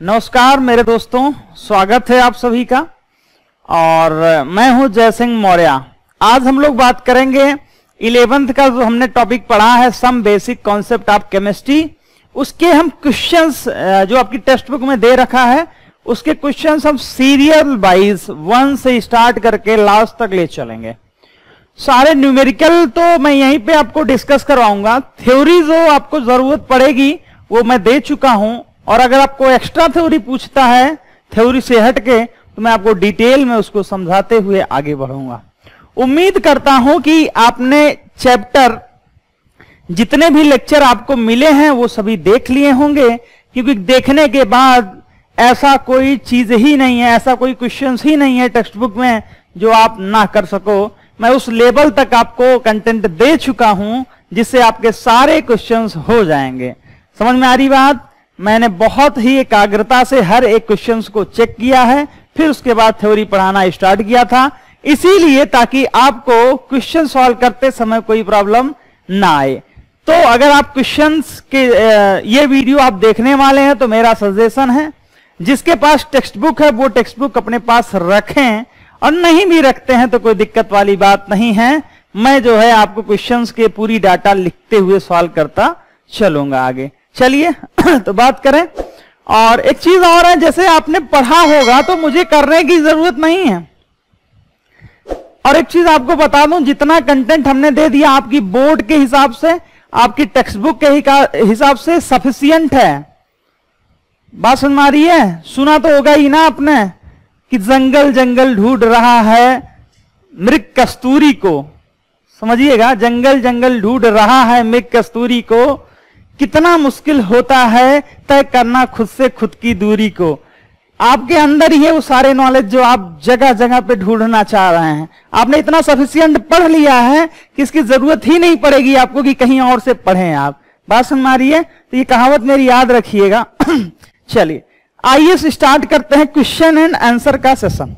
नमस्कार मेरे दोस्तों, स्वागत है आप सभी का। और मैं हूं जयसिंह मौर्य। आज हम लोग बात करेंगे 11th का जो हमने टॉपिक पढ़ा है some basic concept of chemistry, उसके हम क्वेश्चंस जो आपकी टेक्स्ट बुक में दे रखा है उसके क्वेश्चंस हम सीरियल वाइज 1 से स्टार्ट करके लास्ट तक ले चलेंगे। सारे न्यूमेरिकल तो मैं यहीं पे आपको डिस्कस करवाऊंगा, थ्योरी जो आपको जरूरत पड़ेगी वो मैं दे चुका हूं, और अगर आपको एक्स्ट्रा थ्योरी पूछता है थ्योरी से हटके तो मैं आपको डिटेल में उसको समझाते हुए आगे बढ़ूंगा। उम्मीद करता हूं कि आपने चैप्टर जितने भी लेक्चर आपको मिले हैं वो सभी देख लिए होंगे, क्योंकि देखने के बाद ऐसा कोई चीज ही नहीं है, ऐसा कोई क्वेश्चन ही नहीं है टेक्स्ट बुक में जो आप ना कर सको। मैं उस लेवल तक आपको कंटेंट दे चुका हूं जिससे आपके सारे क्वेश्चंस हो जाएंगे। समझ में आ रही बात? मैंने बहुत ही एकाग्रता से हर एक क्वेश्चंस को चेक किया है, फिर उसके बाद थ्योरी पढ़ाना स्टार्ट किया था, इसीलिए ताकि आपको क्वेश्चन सॉल्व करते समय कोई प्रॉब्लम ना आए। तो अगर आप क्वेश्चंस के ये वीडियो आप देखने वाले हैं तो मेरा सजेशन है जिसके पास टेक्स्ट बुक है वो टेक्स्ट बुक अपने पास रखें, और नहीं भी रखते हैं तो कोई दिक्कत वाली बात नहीं है। मैं जो है आपको क्वेश्चंस के पूरी डाटा लिखते हुए सॉल्व करता चलूंगा आगे। चलिए तो बात करें। और एक चीज और है, जैसे आपने पढ़ा होगा तो मुझे करने की जरूरत नहीं है। और एक चीज आपको बता दूं, जितना कंटेंट हमने दे दिया आपकी बोर्ड के हिसाब से, आपकी टेक्स्ट बुक के हिसाब से सफिशिएंट है। बात समझ में आ रही है? सुना तो होगा ही ना आपने कि जंगल जंगल ढूंढ रहा है मृग कस्तूरी को। समझिएगा, जंगल जंगल ढूंढ रहा है मृग कस्तूरी को, कितना मुश्किल होता है तय करना खुद से खुद की दूरी को। आपके अंदर ही है वो सारे नॉलेज जो आप जगह जगह पे ढूंढना चाह रहे हैं। आपने इतना सफिशिएंट पढ़ लिया है कि इसकी जरूरत ही नहीं पड़ेगी आपको कि कहीं और से पढ़ें आप। बात समझ में आ रही है? तो ये कहावत मेरी याद रखिएगा। चलिए आइए स्टार्ट करते हैं क्वेश्चन एंड आंसर का सेशन,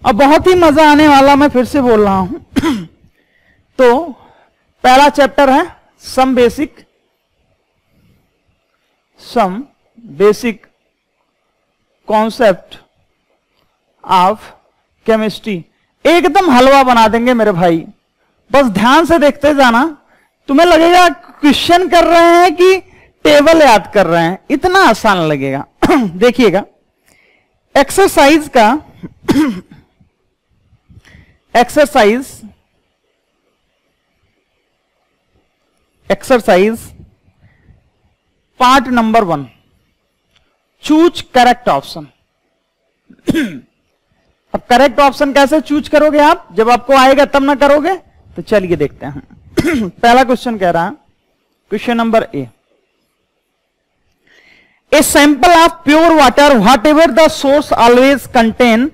और बहुत ही मजा आने वाला, मैं फिर से बोल रहा हूं। तो पहला चैप्टर है some basic concept of chemistry. एकदम हलवा बना देंगे मेरे भाई, बस ध्यान से देखते जाना। तुम्हें लगेगा क्वेश्चन कर रहे हैं कि टेबल याद कर रहे हैं, इतना आसान लगेगा। देखिएगा exercise part number 1, choose correct option. अब करेक्ट ऑप्शन कैसे चूज करोगे आप? जब आपको आएगा तब ना करोगे। तो चलिए देखते हैं। पहला क्वेश्चन कह रहा है, question number A, a sample of pure water whatever the source always contain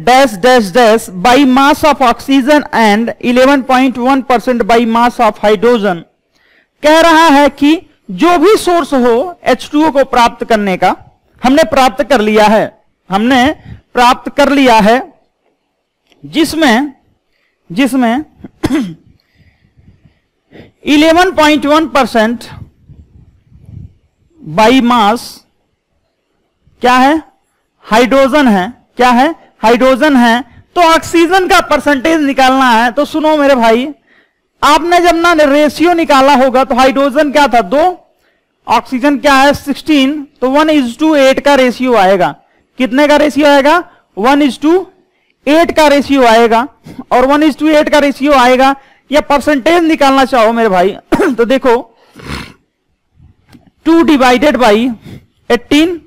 dash dash dash by mass of oxygen and 11.1% by mass of hydrogen। कह रहा है कि जो भी सोर्स हो H2O को प्राप्त करने का, हमने प्राप्त कर लिया है जिसमें 11.1% बाई मास क्या है? हाइड्रोजन है। क्या है? हाइड्रोजन है। तो ऑक्सीजन का परसेंटेज निकालना है। तो सुनो मेरे भाई, आपने जब ना रेशियो निकाला होगा तो हाइड्रोजन क्या था? 2, ऑक्सीजन क्या है? 16। तो 1:8 का रेशियो आएगा। कितने का रेशियो आएगा? 1:8 का रेशियो आएगा। और 1:8 का रेशियो आएगा, या परसेंटेज निकालना चाहो मेरे भाई तो देखो 2 डिवाइडेड बाई 18।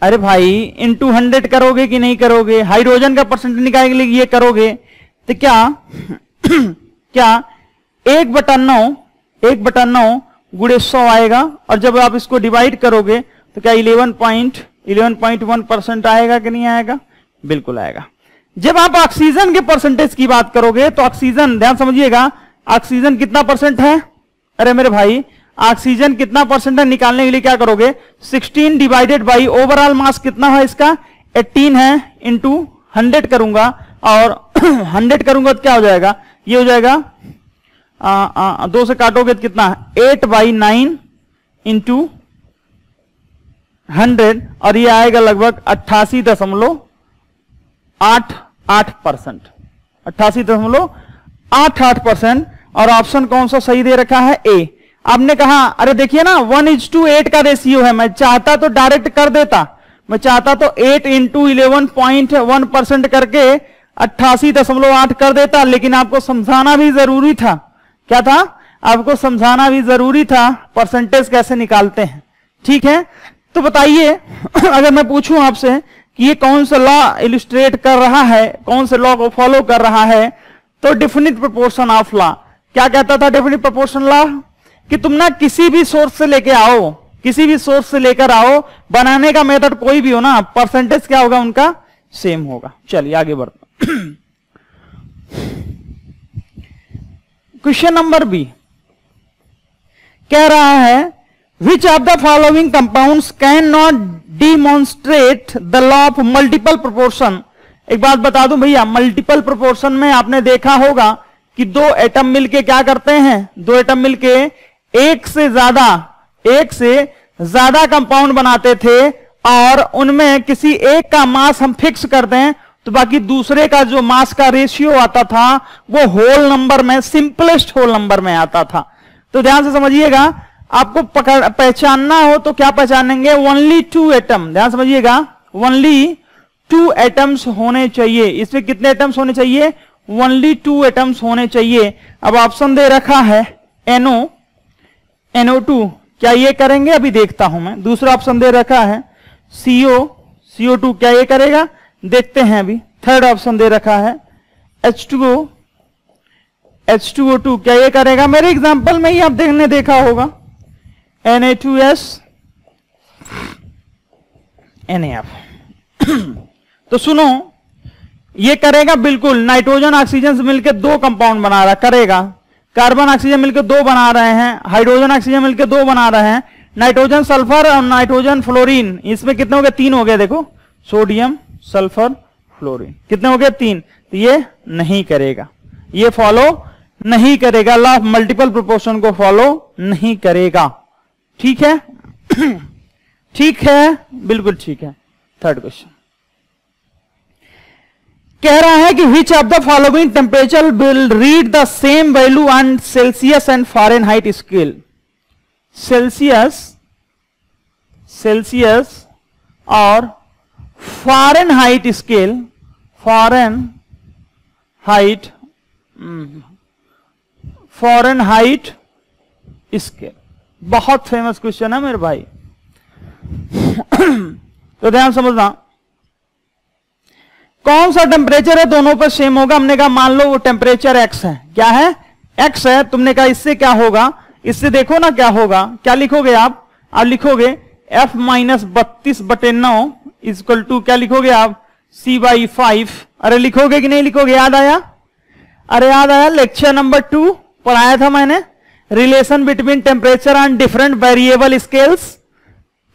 अरे भाई इंटू 100 करोगे कि नहीं करोगे? हाइड्रोजन का परसेंटेज निकालने के लिए ये करोगे तो क्या 1/9 गुणे 100 आएगा। और जब आप इसको डिवाइड करोगे तो क्या 11.1% आएगा कि नहीं आएगा? बिल्कुल आएगा। जब आप ऑक्सीजन के परसेंटेज की बात करोगे तो ऑक्सीजन, ध्यान समझिएगा, ऑक्सीजन कितना परसेंट है? अरे मेरे भाई ऑक्सीजन कितना परसेंट है निकालने के लिए क्या करोगे? 16 डिवाइडेड बाई ओवरऑल मास कितना है इसका? 18 है, इंटू 100 करूंगा, और 100 करूंगा तो क्या हो जाएगा? ये हो जाएगा 2 से काटोगे तो कितना है? 8/9 इंटू 100 और ये आएगा लगभग 88.88%। 88.88% और ऑप्शन कौन सा सही दे रखा है? ए। आपने कहा अरे देखिए ना 1:8 का रेशियो है, मैं चाहता तो डायरेक्ट कर देता, मैं चाहता तो 8 × 11.1% करके 88.8 कर देता, लेकिन आपको समझाना भी जरूरी था। क्या था? आपको समझाना भी जरूरी था परसेंटेज कैसे निकालते हैं। ठीक है, तो बताइए अगर मैं पूछूं आपसे कि ये कौन सा लॉ इलिस्ट्रेट कर रहा है, कौन से लॉ को फॉलो कर रहा है, तो डेफिनिट प्रोपोर्शन ऑफ लॉ। क्या कहता था डेफिनिट प्रोपोर्शन लॉ? कि तुम ना किसी भी सोर्स से लेके आओ, किसी भी सोर्स से लेकर आओ, बनाने का मेथड कोई भी हो ना, परसेंटेज क्या होगा उनका? सेम होगा। चलिए आगे बढ़ते। क्वेश्चन नंबर बी कह रहा है which of the following compounds can not demonstrate the law of multiple proportion. एक बात बता दूं भैया, मल्टीपल प्रोपोर्शन में आपने देखा होगा कि दो एटम मिलके क्या करते हैं? दो एटम मिलके एक से ज्यादा कंपाउंड बनाते थे और उनमें किसी एक का मास हम फिक्स कर दें तो बाकी दूसरे का जो मास का रेशियो आता था वो होल नंबर में, सिंपलेस्ट होल नंबर में आता था। तो ध्यान से समझिएगा, आपको पहचानना हो तो क्या पहचानेंगे? Only 2 atom. ध्यान समझिएगा, ओनली 2 एटम्स होने चाहिए। इसमें कितने एटम्स होने चाहिए? ओनली 2 एटम्स होने चाहिए। अब ऑप्शन दे रखा है NO2, क्या ये करेंगे? अभी देखता हूं मैं। दूसरा ऑप्शन दे रखा है CO2, क्या ये करेगा? देखते हैं अभी। थर्ड ऑप्शन दे रखा है H2O2, क्या ये करेगा? मेरे एग्जांपल में ही आप देखा होगा Na2S NaF। तो सुनो, ये करेगा बिल्कुल। नाइट्रोजन ऑक्सीजन से मिलकर 2 कंपाउंड बना रहा करेगा, कार्बन ऑक्सीजन मिलकर 2 बना रहे हैं, हाइड्रोजन ऑक्सीजन मिलकर 2 बना रहे हैं, नाइट्रोजन सल्फर और नाइट्रोजन फ्लोरीन, इसमें कितने हो गए? 3 हो गए। देखो, सोडियम सल्फर फ्लोरीन, कितने हो गए? 3। तो ये नहीं करेगा, ये फॉलो नहीं करेगा, लॉ ऑफ मल्टीपल प्रोपोर्शन को फॉलो नहीं करेगा। ठीक है ठीक है, बिल्कुल ठीक है। थर्ड क्वेश्चन कह रहा है कि which of the following temperature will read the same value on Celsius and Fahrenheit scale. Celsius और फ़ारेनहाइट स्केल, फ़ारेनहाइट स्केल बहुत फेमस क्वेश्चन है मेरे भाई। तो ध्यान समझना, कौन सा टेम्परेचर है दोनों पर सेम होगा। हमने कहा मान लो वो टेम्परेचर x है। क्या है? x है। तुमने कहा इससे क्या होगा? इससे देखो ना क्या होगा। क्या लिखोगे आप लिखोगे F - 32/9 इक्वल टू क्या लिखोगे आप? C/5। अरे लिखोगे कि नहीं लिखोगे? याद आया? अरे याद आया, लेक्चर नंबर 2 पढ़ाया था मैंने, relation between temperature and different variable scales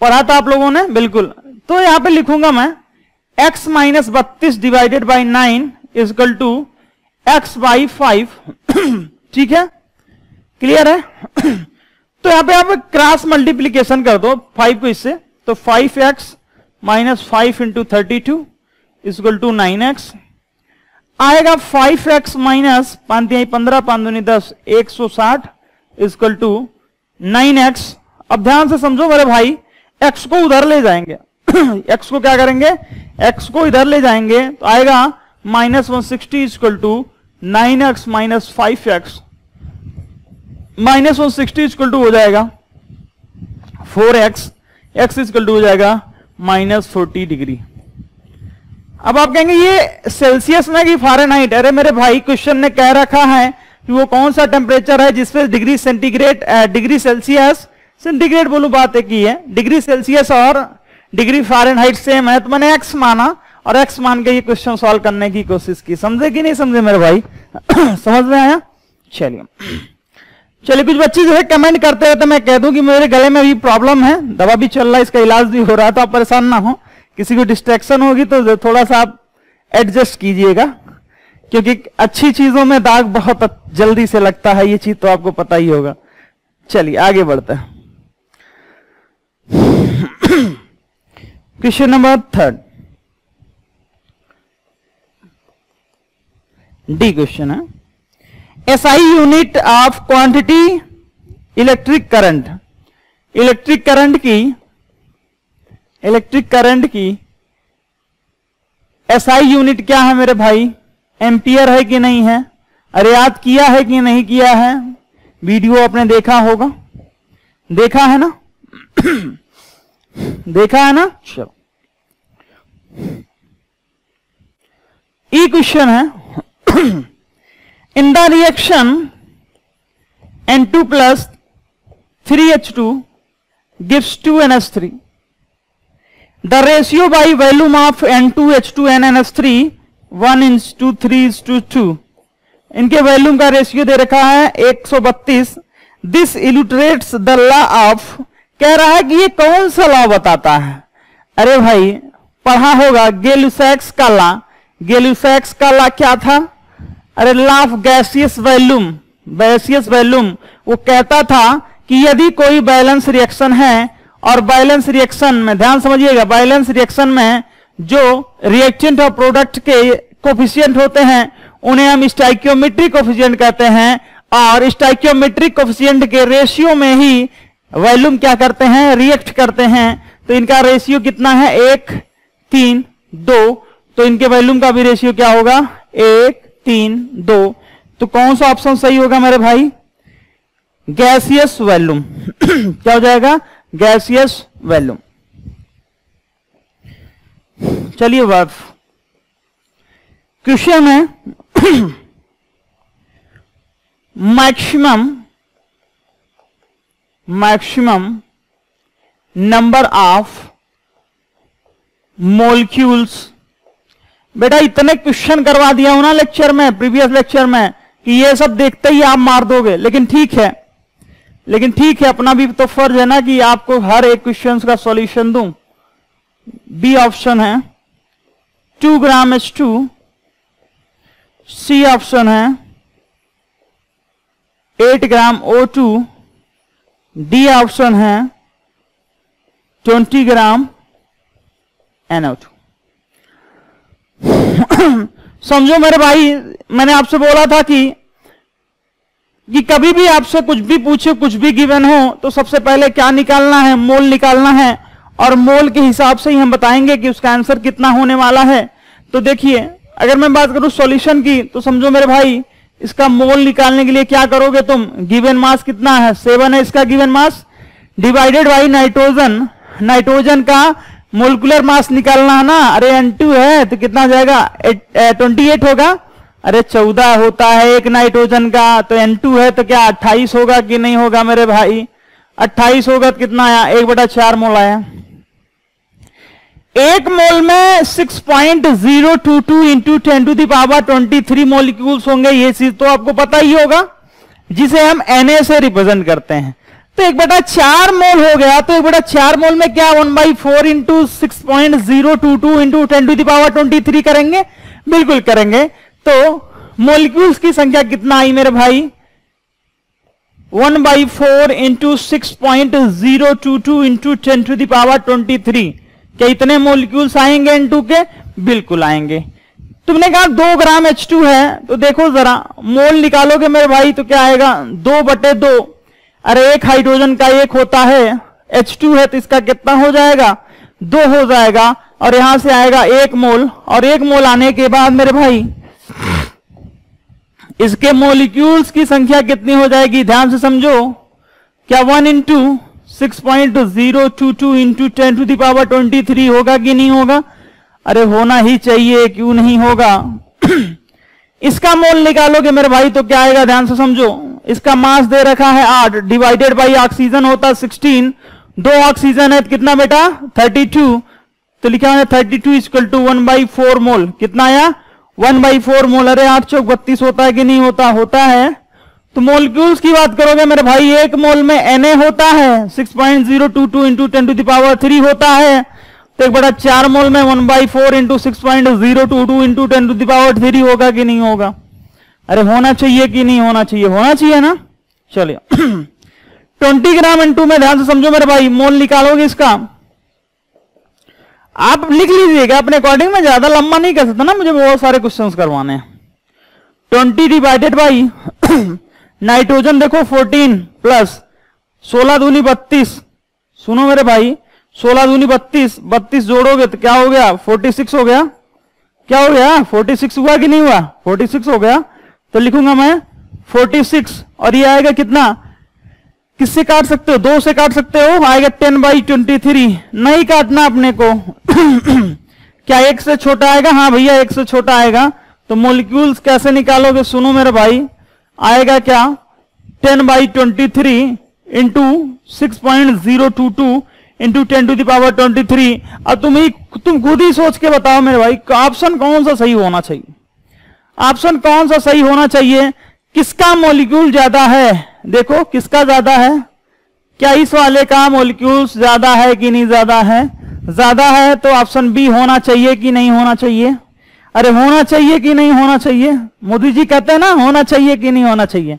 पढ़ा था आप लोगों ने, बिल्कुल। तो यहां पे लिखूंगा मैं x - 32 divided by 9 equal to x/5। ठीक है, क्लियर है? तो यहां पे आप क्रॉस मल्टीप्लीकेशन कर दो 5 को इससे, तो 5x - 5 × 32 इक्वल टू 9x आएगा। 5x - 5 × 15 5 × 10 160 equal to 9x। अब ध्यान से समझो मेरे भाई, x को उधर ले जाएंगे x को क्या करेंगे? x को इधर ले जाएंगे तो आएगा -160 equal to 9x - 5x। -160 equal to हो जाएगा 4x, x इक्वल टू हो जाएगा -40 डिग्री। अब आप कहेंगे ये सेल्सियस में कि फ़ारेनहाइट? अरे मेरे भाई, क्वेश्चन ने कह रखा है कि वो कौन सा टेम्परेचर है जिसपे degree centigrade, degree Celsius, centigrade बोलूं बात एक ही है, डिग्री सेल्सियस और डिग्री फ़ारेनहाइट सेम है, तो मैंने x माना और x मान के ये क्वेश्चन सॉल्व करने की कोशिश की। समझे कि नहीं समझे मेरे भाई? समझ में आया? चलिए कुछ बच्चे जो है कमेंट करते रहते, मैं कह दूं कि मेरे गले में भी प्रॉब्लम है, दवा भी चल रहा है, इसका इलाज भी हो रहा है, तो आप परेशान ना हो। किसी को डिस्ट्रैक्शन होगी तो थोड़ा सा आप एडजस्ट कीजिएगा, क्योंकि अच्छी चीजों में दाग बहुत जल्दी से लगता है, ये चीज तो आपको पता ही होगा। चलिए आगे बढ़ते हैं। क्वेश्चन नंबर 3 डी क्वेश्चन है, SI unit of quantity electric current, electric current की SI यूनिट क्या है मेरे भाई? एम्पियर है कि नहीं है? अरे याद किया है कि नहीं किया है? वीडियो आपने देखा होगा, देखा है ना? देखा है ना? चलो ई क्वेश्चन है, in the reaction N2 plus 3H2 gives 2NH3. The ratio by volume of N2H2 and NH3 1:3:2. इनके वॉल्यूम का रेशियो दे रखा है 132. दिस इलुस्ट्रेट्स द लॉ ऑफ, कह रहा है कि ये कौन सा लॉ बताता है? अरे भाई पढ़ा होगा गैलुसैक्स का लॉ. गैलुसैक्स का लॉ क्या था? अरे law of gaseous volume, gaseous volume. वो कहता था कि यदि कोई बैलेंस रिएक्शन है, और बैलेंस रिएक्शन में ध्यान समझिएगा, बैलेंस रिएक्शन में जो रिएक्टेंट और प्रोडक्ट के कोफिशिएंट होते हैं उन्हें हम स्टोइकियोमेट्रिक कोफिशिएंट कहते हैं, और स्टोइकियोमेट्रिक कोफिशिएंट के रेशियो में ही वॉल्यूम क्या करते हैं? रिएक्ट करते हैं. तो इनका रेशियो कितना है? 1, 3, 2. तो इनके वॉल्यूम का भी रेशियो क्या होगा? 1, 3, 2. तो कौन सा ऑप्शन सही होगा मेरे भाई? Gaseous volume. क्या हो जाएगा? Gaseous volume. चलिए बात क्वेश्चन है, मैक्सिमम नंबर ऑफ मॉलिक्यूल्स. बेटा इतने क्वेश्चन करवा दिया हूं ना लेक्चर में, प्रीवियस लेक्चर में, कि ये सब देखते ही आप मार दोगे. लेकिन ठीक है, अपना भी तो फर्ज है ना कि आपको हर एक क्वेश्चन का सॉल्यूशन दूं. बी ऑप्शन है 2 ग्राम H2, सी ऑप्शन है 8 ग्राम O2, डी ऑप्शन है 20 ग्राम NO2. समझो मेरे भाई, मैंने आपसे बोला था कि कभी भी आपसे कुछ भी पूछे, कुछ भी गिवन हो, तो सबसे पहले क्या निकालना है? मोल निकालना है, और मोल के हिसाब से ही हम बताएंगे कि उसका आंसर कितना होने वाला है. तो देखिए, अगर मैं बात करूं सॉल्यूशन की, तो समझो मेरे भाई, इसका मोल निकालने के लिए क्या करोगे तुम? गिवन मास कितना है? 7 है इसका given mass, divided by nitrogen. Nitrogen का मोलिकुलर मास निकालना है ना. अरे N2 है तो कितना जाएगा? 28 होगा. अरे 14 होता है एक नाइट्रोजन का, तो N2 है तो क्या 28 होगा कि नहीं होगा मेरे भाई? 28 होगा तो कितना आया? 1/4 मोल आया. एक मोल में 6.022 इंटू 10⁻23 मॉलिक्यूल्स होंगे. ये चीज तो आपको पता ही होगा, जिसे हम Na से रिप्रेजेंट करते हैं. तो 1/4 मोल हो गया. तो 1/4 मोल में क्या 1/4 इंटू 6.022 इंटू 10⁻23 करेंगे? बिल्कुल करेंगे. तो मॉलिक्यूल्स की संख्या कितना आई मेरे भाई? 1/4 इंटू 6.022 इंटू 10⁻23. क्या इतने मॉलिक्यूल्स आएंगे N2 के? बिल्कुल आएंगे. तुमने कहा 2 ग्राम H2 है, तो देखो जरा मोल निकालोगे मेरे भाई तो क्या आएगा? 2/2. अरे एक हाइड्रोजन का एक होता है, H2 है तो इसका कितना हो जाएगा? 2 हो जाएगा. और यहां से आएगा 1 मोल, और 1 मोल आने के बाद मेरे भाई इसके मॉलिक्यूल्स की संख्या कितनी हो जाएगी? ध्यान से समझो. क्या 1 इंटू 6.022 इंटू 10⁻23 होगा कि नहीं होगा? अरे होना ही चाहिए, क्यों नहीं होगा? इसका मोल निकालोगे मेरे भाई तो क्या आएगा? ध्यान से समझो. इसका मास दे रखा है 8, डिवाइडेड बाई ऑक्सीजन होता है 16. 2 ऑक्सीजन है तो कितना बेटा? 32. तो लिखा है 32 इक्वल टू 1/4 मोल. कितना आया? 1/4 मोल. अरे 8 चौक 32 होता है कि नहीं होता? होता है. तो मॉलिक्यूल्स की बात करोगे मेरे भाई, एक मोल में Na होता है 6.022 इंटू 10⁻3 होता है. तो 1/4 मोल में 1/4 इंटू 6.022 इंटू 10⁻3 होगा कि नहीं होगा? अरे होना चाहिए कि नहीं होना चाहिए? होना चाहिए ना. चलिए 20 ग्राम N2 में ध्यान से समझो मेरे भाई, मोल निकालोगे इसका. आप लिख लीजिएगा अपने अकॉर्डिंग, में ज्यादा लंबा नहीं कर सकता ना, मुझे बहुत सारे क्वेश्चंस करवाने हैं। 20 डिवाइडेड बाई नाइट्रोजन देखो 14 प्लस 16 दूनी 32, सुनो मेरे भाई 16 दूनी 32, 32 जोड़ोगे तो क्या हो गया 46 हो गया, क्या हो गया 46 हुआ कि नहीं हुआ, 46 हो गया। तो लिखूंगा मैं 46 और ये आएगा कितना, किससे काट सकते हो, 2 से काट सकते हो, आएगा 10/23, नहीं काटना अपने को क्या 1 से छोटा आएगा, हाँ भैया 1 से छोटा आएगा। तो मॉलिक्यूल्स कैसे निकालोगे, सुनो मेरे भाई, आएगा क्या 10/23 इंटू 6.022 इंटू 10⁻23। अब तुम खुद ही सोच के बताओ मेरे भाई, ऑप्शन कौन सा सही होना चाहिए, ऑप्शन कौन सा सही होना चाहिए, किसका मॉलिक्यूल ज्यादा है, देखो किसका ज्यादा है, क्या इस वाले का मॉलिक्यूल्स ज्यादा है कि नहीं ज्यादा है, ज्यादा है तो ऑप्शन बी होना चाहिए कि नहीं होना चाहिए, अरे होना चाहिए कि नहीं होना चाहिए, मोदी जी कहते हैं ना होना चाहिए कि नहीं होना चाहिए,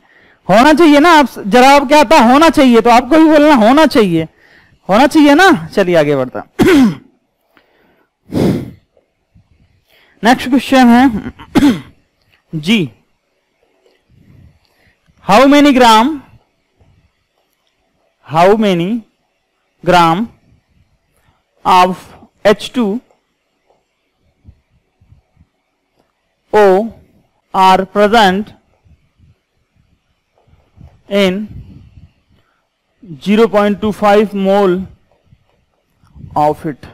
होना चाहिए ना, आप जवाब क्या आता होना चाहिए, तो आपको भी बोलना होना चाहिए, होना चाहिए ना। चलिए आगे बढ़ता नेक्स्ट क्वेश्चन है जी, how many gram of H2O are present in 0.25 mole of it.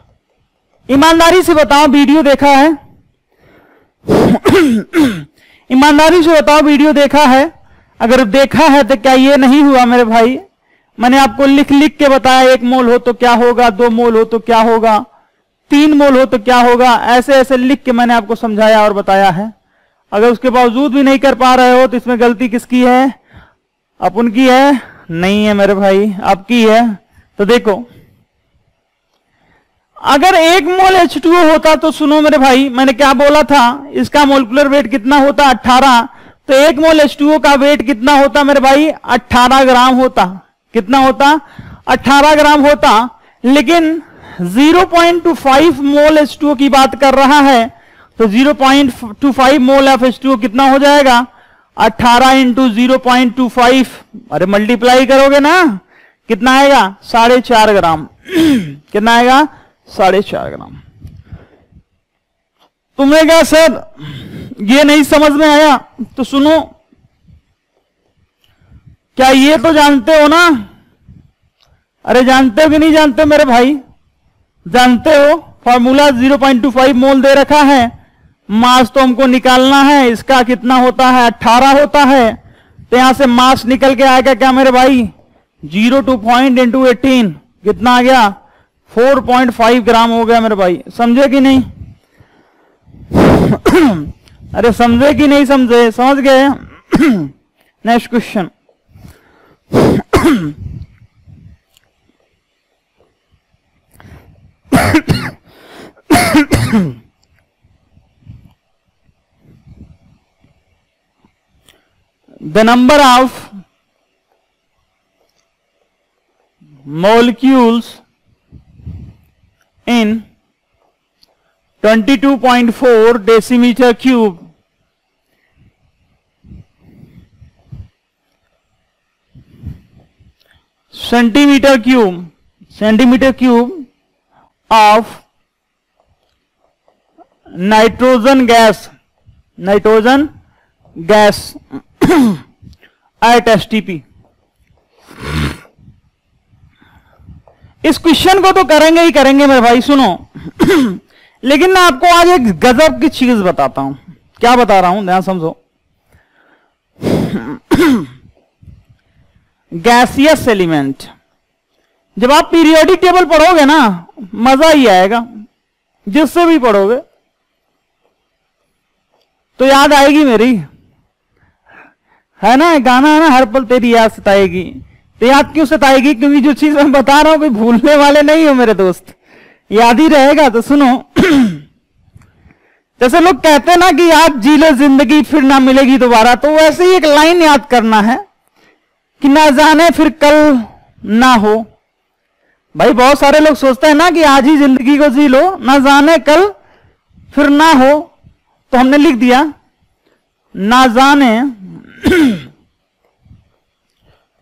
ईमानदारी से बताओ वीडियो देखा है ईमानदारी से बताओ वीडियो देखा है, अगर देखा है तो क्या ये नहीं हुआ मेरे भाई, मैंने आपको लिख लिख के बताया 1 मोल हो तो क्या होगा, 2 मोल हो तो क्या होगा, 3 मोल हो तो क्या होगा, ऐसे ऐसे लिख के मैंने आपको समझाया और बताया है। अगर उसके बावजूद भी नहीं कर पा रहे हो तो इसमें गलती किसकी है, अपन की है, नहीं है मेरे भाई आपकी है। तो देखो अगर 1 मोल H2O होता तो सुनो मेरे भाई, मैंने क्या बोला था, इसका मोलिकुलर वेट कितना होता 18, तो 1 मोल H2O का वेट कितना होता मेरे भाई 18 ग्राम होता, कितना होता 18 ग्राम होता। लेकिन 0.25 मोल H2O की बात कर रहा है, तो 0.25 मोल ऑफ H2O कितना हो जाएगा 18 इंटू 0.25, अरे मल्टीप्लाई करोगे ना कितना आएगा 4.5 ग्राम कितना आएगा 4.5 ग्राम। तुमने कहा सर ये नहीं समझ में आया, तो सुनो, क्या ये तो जानते हो ना, अरे जानते हो कि नहीं जानते मेरे भाई, जानते हो फॉर्मूला 0.25 मोल दे रखा है, मास तो हमको निकालना है, इसका कितना होता है 18 होता है, तो यहां से मास निकल के आएगा क्या मेरे भाई 0.2 इंटू 18 कितना आ गया 4.5 ग्राम हो गया मेरे भाई, समझे कि नहीं अरे समझे कि नहीं समझे, समझ गए। Next question the number of molecules in 22.4 decimeter cube centimeter cube of nitrogen gas at STP। इस क्वेश्चन को तो करेंगे ही करेंगे मेरे भाई, सुनो लेकिन मैं आपको आज एक गजब की चीज बताता हूं, क्या बता रहा हूं ध्यान समझो। गैसियस एलिमेंट, जब आप पीरियोडिक टेबल पढ़ोगे ना मजा ही आएगा, जिससे भी पढ़ोगे तो याद आएगी मेरी, है ना गाना है ना, हर पल तेरी याद सताएगी। तो याद क्यों सताएगी, क्योंकि जो चीज मैं बता रहा हूं कोई भूलने वाले नहीं हो मेरे दोस्त, याद ही रहेगा। तो सुनो जैसे लोग कहते हैं ना कि याद जी लो जिंदगी फिर ना मिलेगी दोबारा, तो वैसे ही एक लाइन याद करना है कि ना जाने फिर कल ना हो, भाई बहुत सारे लोग सोचते हैं ना कि आज ही जिंदगी को जी लो, ना जाने कल फिर ना हो, तो हमने लिख दिया ना जाने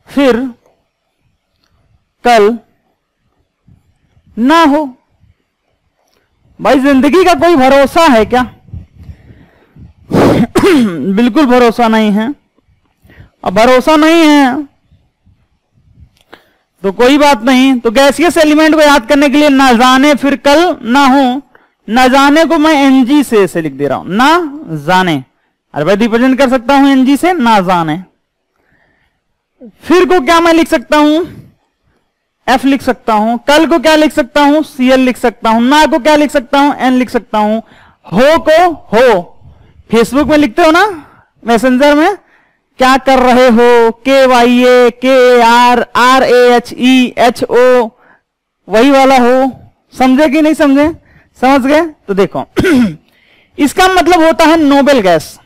फिर कल ना हो। भाई जिंदगी का कोई भरोसा है क्या? बिल्कुल भरोसा नहीं है। अब भरोसा नहीं है तो कोई बात नहीं। तो गैसियस एलिमेंट को याद करने के लिए ना जाने फिर कल ना हो, ना जाने को मैं एनजी से ऐसे लिख दे रहा हूं, ना जाने। अरे भाई रिप्रेजेंट कर सकता हूं एनजी से, ना जाने। फिर को क्या मैं लिख सकता हूं? एफ लिख सकता हूं। कल को क्या लिख सकता हूं? सीएल लिख सकता हूं। ना को क्या लिख सकता हूं? एन लिख सकता हूं। हो को हो, फेसबुक में लिखते हो ना, मैसेंजर में, क्या कर रहे हो, के Y A K R R A H E H O, वही वाला हो। समझे कि नहीं समझे? समझ गए? तो देखो इसका मतलब होता है नोबेल गैस।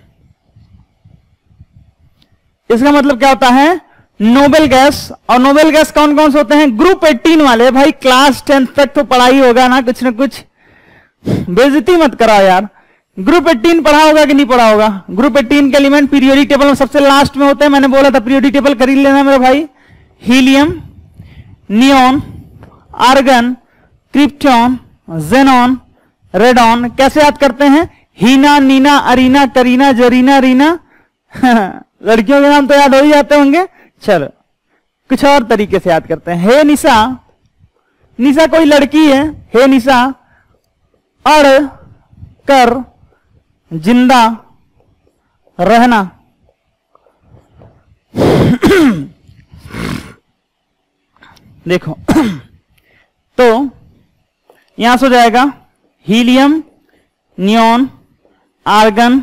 इसका मतलब क्या होता है? Noble gas. और नोबेल गैस कौन कौन से होते हैं? ग्रुप 18 वाले। भाई क्लास 10 तक तो पढ़ाई होगा ना कुछ न कुछ, बेइज्जती मत कराओ यार। ग्रुप 18 पढ़ा होगा कि नहीं पढ़ा होगा? ग्रुप 18 के एलिमेंट पीरियोडिक टेबल में सबसे लास्ट में होते हैं। मैंने बोला था पीरियोडिक टेबल कर ही लेना मेरे भाई। Helium, neon, argon, krypton, xenon, radon. कैसे याद करते हैं? हीना, नीना, अरीना, करीना, जरीना, रीना। लड़कियों के नाम तो याद हो ही जाते होंगे। चलो कुछ और तरीके से याद करते हैं। हे निशा, निशा कोई लड़की है। हे निशा, अड़ कर जिंदा रहना। देखो तो यहां से हो जाएगा helium, neon, argon,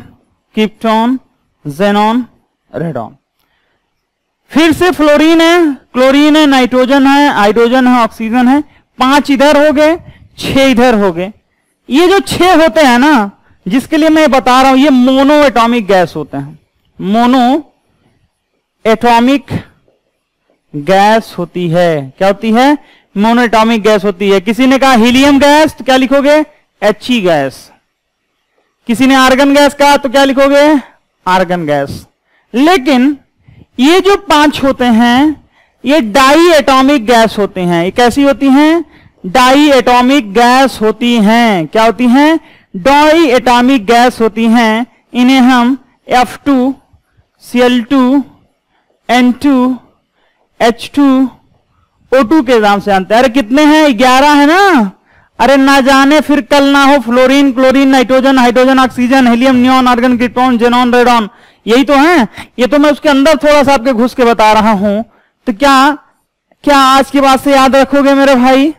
krypton, xenon, radon. फिर से फ्लोरीन है, क्लोरीन है, नाइट्रोजन है, हाइड्रोजन है, ऑक्सीजन है। 5 इधर हो गए, 6 इधर हो गए। ये जो 6 होते हैं ना, जिसके लिए मैं बता रहा हूं, ये मोनो एटॉमिक गैस होते हैं। मोनो एटॉमिक गैस होती है। क्या होती है? मोनो एटॉमिक गैस होती है। किसी ने कहा हीलियम गैस तो क्या लिखोगे? He gas. किसी ने आर्गन गैस कहा तो क्या लिखोगे? Argon gas. लेकिन ये जो 5 होते हैं ये डाई एटॉमिक गैस होते हैं। ये कैसी होती हैं? डाई एटॉमिक गैस होती हैं। क्या होती हैं? डाई एटॉमिक गैस होती हैं। इन्हें हम F2, Cl2, N2, H2, O2 के नाम से जानते हैं। अरे कितने हैं? 11 है ना। अरे ना जाने फिर कल ना हो, fluorine, chlorine, nitrogen, hydrogen, oxygen, helium, neon, argon, krypton, xenon, radon, यही तो है। ये तो मैं उसके अंदर थोड़ा सा आपके घुस के बता रहा हूं। तो क्या आज की बात से याद रखोगे मेरे भाई?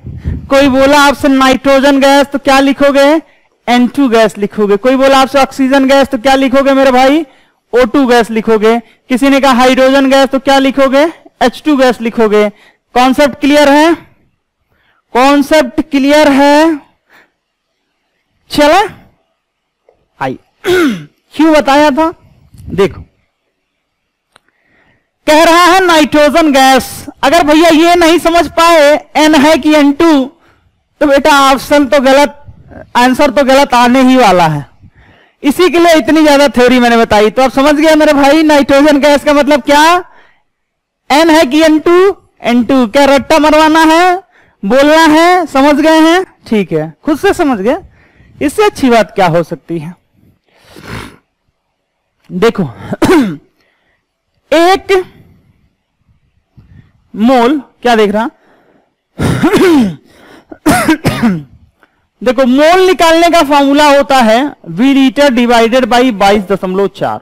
कोई बोला आपसे नाइट्रोजन गैस तो क्या लिखोगे? N2 गैस लिखोगे। कोई बोला आपसे ऑक्सीजन गैस तो क्या लिखोगे मेरे भाई? O2 गैस लिखोगे। किसी ने कहा हाइड्रोजन गैस तो क्या लिखोगे? H2 गैस लिखोगे। कॉन्सेप्ट क्लियर है? कॉन्सेप्ट क्लियर है? चले आई क्यों बताया था? देखो कह रहा है नाइट्रोजन गैस। अगर भैया ये नहीं समझ पाए N है कि N2, तो बेटा ऑप्शन तो गलत, आंसर तो गलत आने ही वाला है। इसी के लिए इतनी ज्यादा थ्योरी मैंने बताई। तो आप समझ गए मेरे भाई नाइट्रोजन गैस का मतलब क्या? N है कि N2? N2। क्या रट्टा मरवाना है, बोलना है? समझ गए हैं? ठीक है, खुद से समझ गए। इससे अच्छी बात क्या हो सकती है? देखो एक मोल, क्या देख रहा? देखो मोल निकालने का फॉर्मूला होता है V लीटर डिवाइडेड बाई 22.4।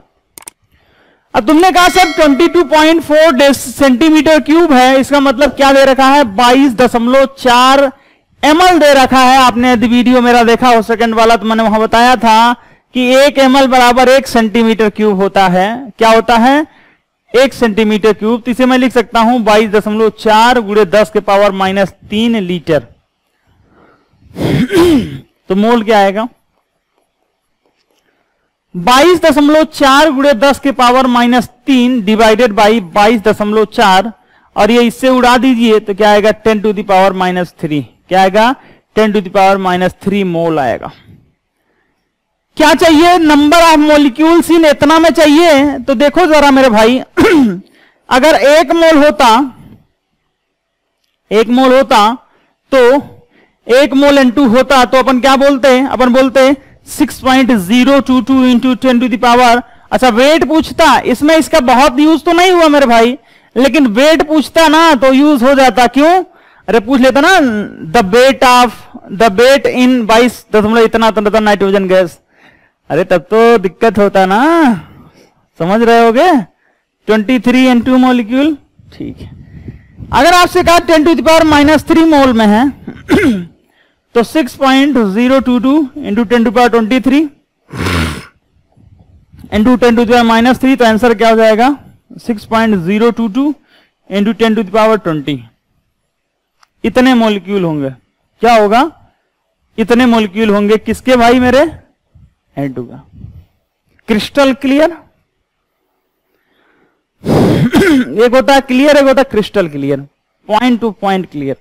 अब तुमने कहा सर 22.4 सेंटीमीटर क्यूब है, इसका मतलब क्या दे रखा है? 22.4 ml दे रखा है। आपने यदि वीडियो मेरा देखा हो सेकंड वाला, तो मैंने वहां बताया था कि 1 ml बराबर 1 सेंटीमीटर क्यूब होता है। क्या होता है? 1 सेंटीमीटर क्यूब। तो इसे मैं लिख सकता हूं 22.4 गुणे 10 के पावर -3 लीटर। तो मोल क्या आएगा? 22.4 गुणे 10 के पावर -3 डिवाइडेड बाई 22.4, और ये इससे उड़ा दीजिए तो क्या आएगा 10 टू द पावर -3। क्या आएगा 10 टू द पावर -3 मोल आएगा। क्या चाहिए? नंबर ऑफ मॉलिक्यूल्स इन इतना में चाहिए। तो देखो जरा मेरे भाई अगर 1 मोल होता तो 1 मोल N2 होता तो अपन क्या बोलते हैं? अपन बोलते 6.022 इंटू 10 टू द पावर। अच्छा वेट पूछता, इसमें इसका बहुत यूज तो नहीं हुआ मेरे भाई, लेकिन वेट पूछता ना तो यूज हो जाता। क्यों? अरे पूछ लेता ना द वेट इन 22 इतना तो नाइट्रोजन गैस। अरे तब तो दिक्कत होता ना, समझ रहे होगे? 23 N2 मॉलिक्यूल। ठीक है, अगर आपसे कहा 10 टू द पावर -3 मोल में है तो 6.022 into 10 to power 23 into 10 to the power -3, तो आंसर क्या हो जाएगा? 6.022 इंटू 10 टू द पावर 20। इतने मॉलिक्यूल होंगे। क्या होगा? इतने मॉलिक्यूल होंगे। किसके भाई? मेरे N2 का। Crystal clear? एक होता है क्लियर, एक होता है crystal clear, point two point clear.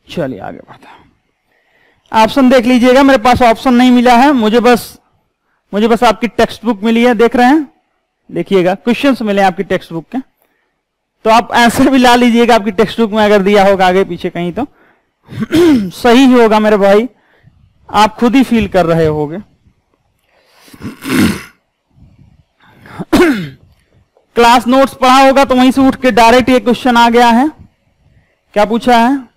चलिए आगे बढ़ते हैं। ऑप्शन देख लीजिएगा, मेरे पास ऑप्शन नहीं मिला है, मुझे बस आपकी टेक्स्ट बुक मिली है। देख रहे हैं? देखिएगा, क्वेश्चंस मिले आपकी टेक्स्ट बुक के, तो आप आंसर भी ला लीजिएगा आपकी टेक्स्ट बुक में, अगर दिया होगा आगे पीछे कहीं तो सही ही होगा मेरे भाई, आप खुद ही फील कर रहे होगे। क्लास नोट्स पढ़ा होगा तो वहीं से उठ के डायरेक्ट ये क्वेश्चन आ गया है। क्या पूछा है?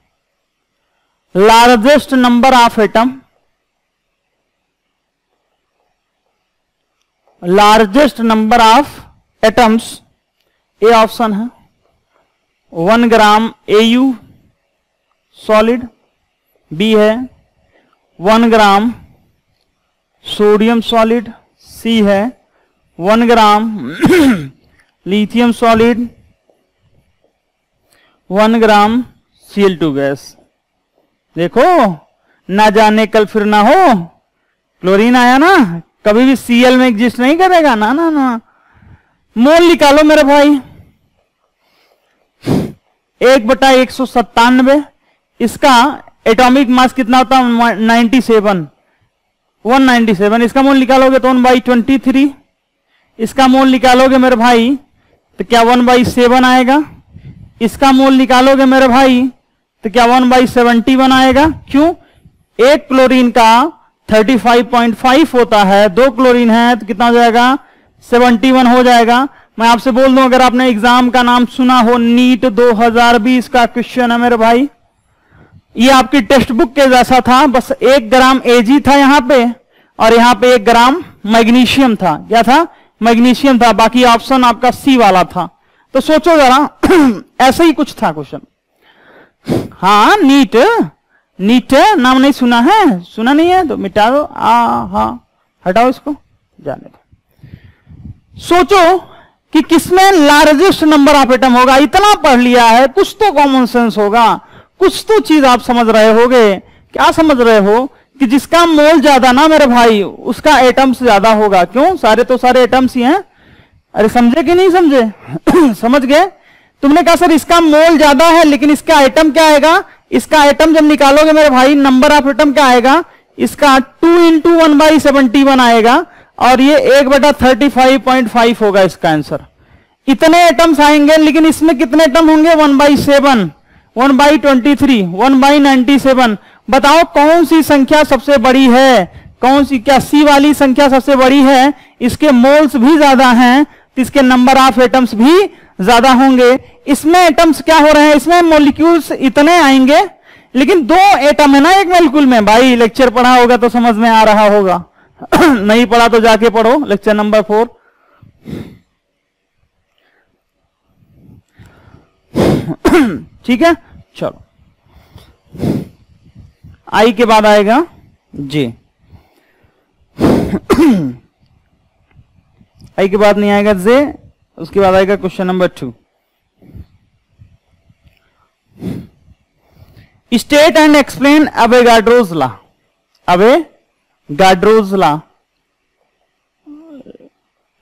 Largest number of atom, largest number of atoms, A option है 1 ग्राम AU सॉलिड, बी है 1 ग्राम सोडियम सॉलिड, सी है 1 ग्राम लिथियम सॉलिड, 1 ग्राम Cl2 गैस। देखो, ना जाने कल फिर ना हो, क्लोरीन आया ना, कभी भी Cl में एग्जिस्ट नहीं करेगा ना ना ना। मोल निकालो मेरे भाई, 1/197। इसका एटॉमिक मास कितना होता है? 197। इसका मोल निकालोगे तो 1/23। इसका मोल निकालोगे मेरे भाई तो क्या 1/7 आएगा। इसका मोल निकालोगे मेरे भाई तो क्या 1/71 आएगा। क्यों? एक क्लोरीन का 35.5 होता है, 2 क्लोरीन है तो कितना हो जाएगा? 71 हो जाएगा। मैं आपसे बोल दूं, अगर आपने एग्जाम का नाम सुना हो, नीट 2020 का क्वेश्चन है मेरे भाई, ये आपकी टेक्स्ट बुक के जैसा था, बस 1 ग्राम Ag था यहां पे, और यहां पे 1 ग्राम मैग्नीशियम था। क्या था? मैग्नीशियम था। बाकी ऑप्शन आपका सी वाला था। तो सोचो जरा ऐसा ही कुछ था क्वेश्चन। हाँ, नीट नाम नहीं सुना है? सुना नहीं है तो मिटा दो, हाँ हटाओ इसको, जाने दो। सोचो कि किसमें लार्जेस्ट नंबर ऑफ एटम होगा। इतना पढ़ लिया है, कुछ तो कॉमन सेंस होगा, कुछ तो चीज आप समझ रहे होगे। क्या समझ रहे हो? कि जिसका मोल ज्यादा ना मेरे भाई, उसका एटम्स ज्यादा होगा। क्यों? सारे तो सारे एटम्स ही हैं। अरे समझे कि नहीं समझे? समझ गए? तुमने कहा सर इसका मोल ज्यादा है लेकिन इसका एटम क्या आएगा? इसका एटम जब निकालोगे मेरे भाई, नंबर ऑफ एटम क्या आएगा? इसका 2 इंटू 1/71 आएगा, और ये 1/35.5 होगा इसका आंसर। इतने एटम्स आएंगे, लेकिन इसमें कितने एटम होंगे? 1/7, 1/23, 1/97। बताओ कौन सी संख्या सबसे बड़ी है? कौन सी? क्या सी वाली संख्या सबसे बड़ी है? इसके मोल्स भी ज्यादा हैं तो इसके नंबर ऑफ एटम्स भी ज्यादा होंगे। इसमें एटम्स क्या हो रहे हैं? इसमें मॉलिक्यूल्स इतने आएंगे, लेकिन 2 एटम है ना एक मॉलिक्यूल में। भाई लेक्चर पढ़ा होगा तो समझ में आ रहा होगा नहीं पढ़ा तो जाके पढ़ो, लेक्चर नंबर 4। ठीक है, चलो। आई के बाद आएगा जी आई के बाद नहीं आएगा जे, उसके बाद आएगा question number 2। State and explain Avogadro's law. Avogadro's law,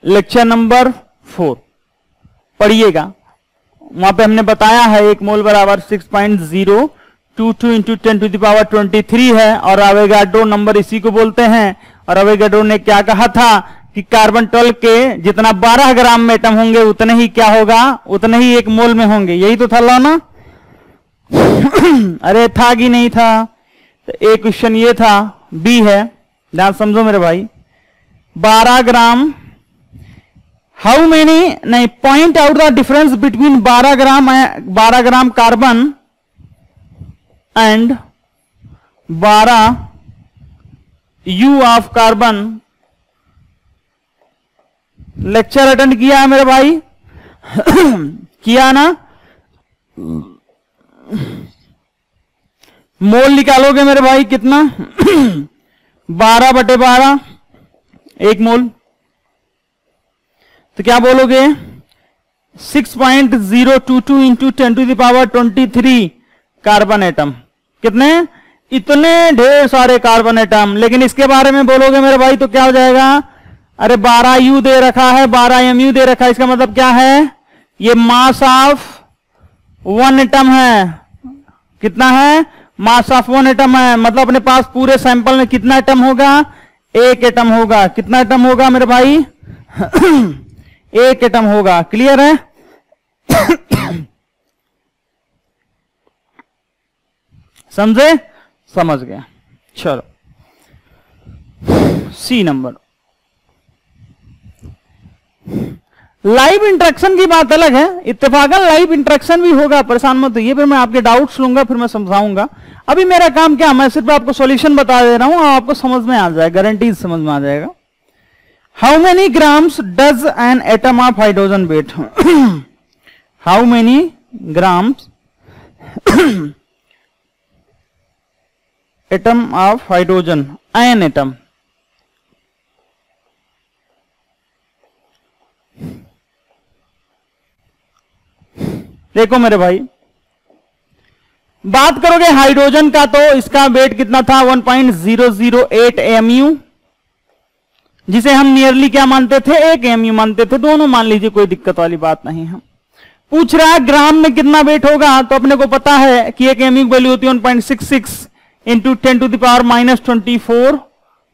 lecture number 4 पढ़िएगा। वहां पे हमने बताया है 1 मोल बराबर 6.022 इंटू 10⁻23 है, और अवोगाड्रो नंबर इसी को बोलते हैं। और अवोगाड्रो ने क्या कहा था कि कार्बन 12 के जितना 12 ग्राम में एटम होंगे उतने ही क्या होगा, उतने ही 1 मोल में होंगे। यही तो था लॉ ना। अरे था कि नहीं था? तो एक क्वेश्चन ये था, बी है, ध्यान समझो मेरे भाई। 12 ग्राम, हाउ मेनी, नहीं, point out the difference between 12 gram carbon and 12 you of carbon. Lecture attend किया है मेरे भाई? किया ना? मोल निकालोगे मेरे भाई कितना? 12/12 1 मोल। तो क्या बोलोगे? 6.022 इंटू 10⁻23 कार्बन एटम। कितने? इतने ढेर सारे कार्बन एटम। लेकिन इसके बारे में बोलोगे मेरे भाई तो क्या हो जाएगा? अरे 12 यू दे रखा है, 12 एमयू दे रखा है। इसका मतलब क्या है? ये मास ऑफ 1 एटम है। कितना है? मास ऑफ 1 एटम है। मतलब अपने पास पूरे सैंपल में कितना एटम होगा? 1 एटम होगा। कितना एटम होगा मेरे भाई? 1 एटम होगा। क्लियर है? समझे? समझ गया। चलो सी नंबर। लाइव इंटरेक्शन की बात अलग है, इत्तेफाकन लाइव इंटरेक्शन भी होगा, परेशान मत होइए। फिर मैं आपके डाउट्स लूंगा, फिर मैं समझाऊंगा। अभी मेरा काम क्या, मैं सिर्फ आपको सॉल्यूशन बता दे रहा हूं, आपको समझ में आ जाएगा, गारंटी समझ में आ जाएगा। How many grams does an atom of hydrogen weight? How many grams atom of hydrogen, an atom, देखो मेरे भाई, बात करोगे हाइड्रोजन का तो इसका वेट कितना था? 1.008 एमयू, जिसे हम नियरली क्या मानते थे? 1 एमयू मानते थे। दोनों मान लीजिए, कोई दिक्कत वाली बात नहीं है। पूछ रहा है ग्राम में कितना वेट होगा, तो अपने को पता है कि 1 एमयू वैल्यू होती है 1.66 इंटू 10⁻24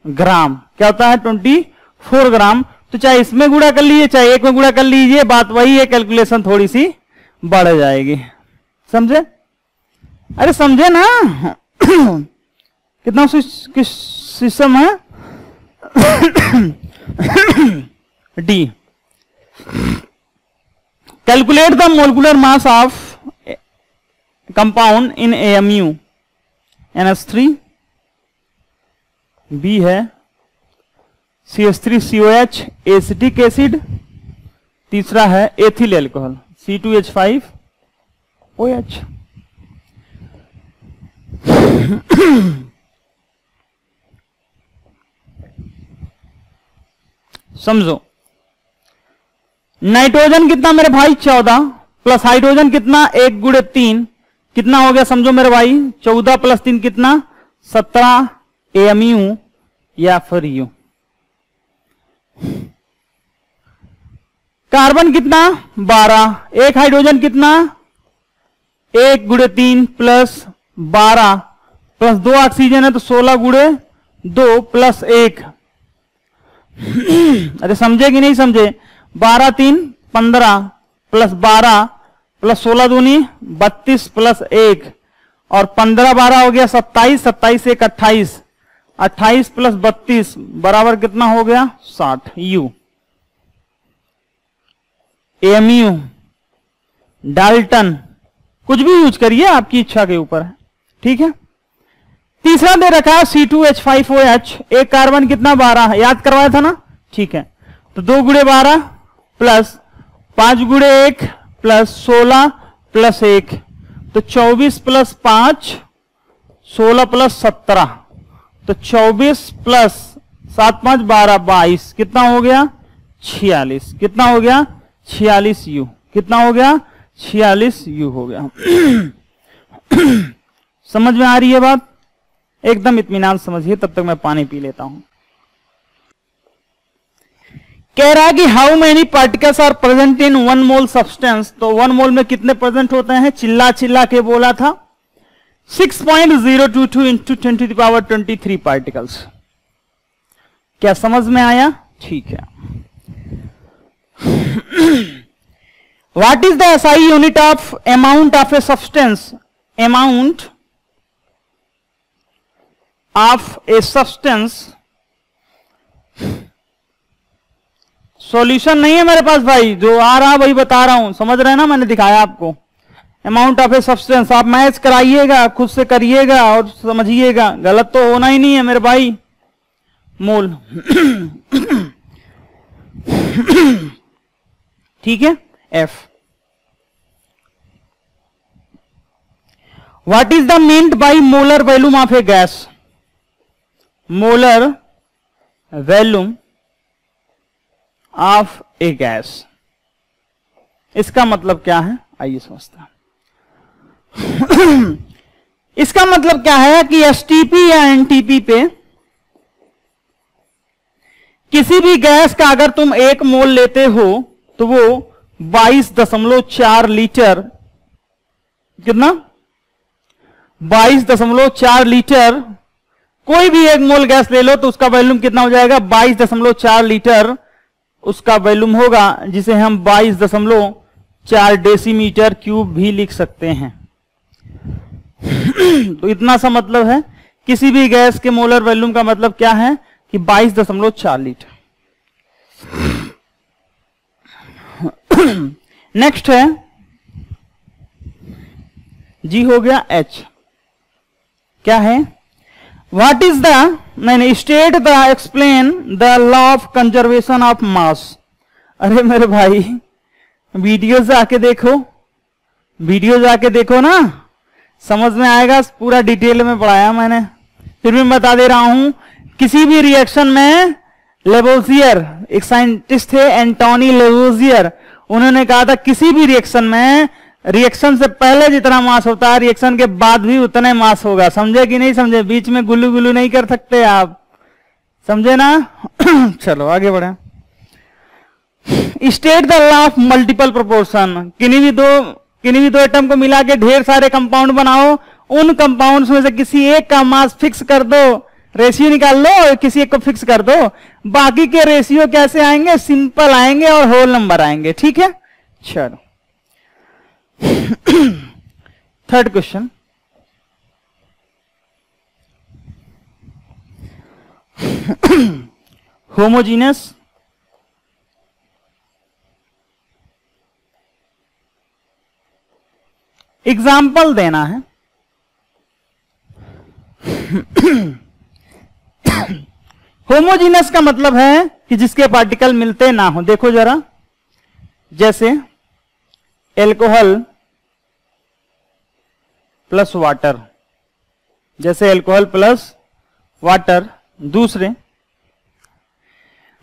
ग्राम। क्या होता है? 24 ग्राम। तो चाहे इसमें गुणा कर लीजिए, चाहे 1 में गुणा कर लीजिए, बात वही है, कैलकुलेशन थोड़ी सी बढ़ जाएगी। समझे? अरे समझे ना? कितना सिस्टम है? D, calculate the molecular mass of compound in amu. NH3, B है CH3COH एसिटिक एसिड, तीसरा है एथिल एल्कोहल C2H5OH। समझो, नाइट्रोजन कितना मेरे भाई? 14 प्लस हाइड्रोजन कितना? 1 गुणे 3 कितना हो गया? समझो मेरे भाई, 14 प्लस 3 कितना? 17 एमयू या फिर यू। कार्बन कितना? 12। एक हाइड्रोजन कितना? 1 गुणे 3 प्लस 12 प्लस 2 ऑक्सीजन है तो 16 गुणे 2 प्लस 1। अरे समझे कि नहीं समझे? 12 3 15 प्लस 12 प्लस 16 दूनी 32 प्लस 1 और 15 12 हो गया 27, 27 1 28, 28 प्लस 32 बराबर कितना हो गया? 60 यू। एमयू, डाल्टन, कुछ भी यूज करिए, आपकी इच्छा के ऊपर है। ठीक है। तीसरा दे रखा है C2H5OH, एक कार्बन कितना? 12, याद करवाया था ना? ठीक है। तो 2 गुणे 12 प्लस 5 गुणे 1 प्लस 16 प्लस 1, तो 24 प्लस 5 16 प्लस 17, तो 24 प्लस 7 5 12 22, कितना हो गया? 46। कितना हो गया? 46 यू। कितना हो गया? 46 यू हो गया। समझ में आ रही है बात? एकदम इत्मीनान समझिए, तब तक मैं पानी पी लेता हूं। कह रहा है कि how many particles are present in 1 mole substance, तो 1 मोल में कितने प्रेजेंट होते हैं, चिल्ला चिल्ला के बोला था 6.022 इंटू 10⁻23 पार्टिकल्स। क्या समझ में आया? ठीक है। What is the SI unit of amount of a substance? Amount of a substance, solution नहीं है मेरे पास भाई, जो आ रहा वही बता रहा हूं, समझ रहे हैं ना, मैंने दिखाया आपको। अमाउंट ऑफ ए सब्सटेंस आप मैच कराइएगा, खुद से करिएगा और समझिएगा, गलत तो होना ही नहीं है मेरे भाई। मोल ठीक है। F. What is the meant by molar volume of A gas? Molar volume of A gas, इसका मतलब क्या है, आइए समझते हैं। इसका मतलब क्या है कि एसटीपी या एनटीपी पे किसी भी गैस का अगर तुम 1 मोल लेते हो तो वो 22.4 लीटर, कितना, 22.4 लीटर, कोई भी 1 मोल गैस ले लो तो उसका वॉल्यूम कितना हो जाएगा, 22.4 लीटर उसका वॉल्यूम होगा, जिसे हम 22.4 डेसीमीटर क्यूब भी लिख सकते हैं। तो इतना सा मतलब है, किसी भी गैस के मोलर वॉल्यूम का मतलब क्या है कि 22.4 लीटर। नेक्स्ट है जी, हो गया एच। क्या है, व्हाट इज द, मैंने state the, explain the law of conservation of mass. अरे मेरे भाई वीडियो जाके देखो, वीडियो जाके देखो ना, समझ में आएगा, पूरा डिटेल में पढ़ाया मैंने, फिर भी बता दे रहा हूं। किसी भी रिएक्शन में लेवोजियर, एक साइंटिस्ट थे एंटोनी लेवोजियर, उन्होंने कहा था किसी भी रिएक्शन में रिएक्शन से पहले जितना मास होता है रिएक्शन के बाद भी उतना मास होगा। समझे कि नहीं समझे? बीच में गुल्लू गुल्लू नहीं कर सकते आप, समझे ना? चलो आगे बढ़े। State the law of multiple proportion. किन्हीं भी दो एटम को मिला के ढेर सारे कंपाउंड बनाओ, उन कंपाउंड्स में से किसी एक का मास फिक्स कर दो, रेशियो निकाल लो और किसी एक को फिक्स कर दो, बाकी के रेशियो कैसे आएंगे, सिंपल आएंगे और होल नंबर आएंगे। ठीक है, चलो। थर्ड क्वेश्चन, होमोजीनियस एग्जाम्पल देना है। होमोजीनियस का मतलब है कि जिसके पार्टिकल मिलते ना हो। देखो जरा, जैसे एल्कोहल प्लस वाटर, जैसे एल्कोहल प्लस वाटर, दूसरे,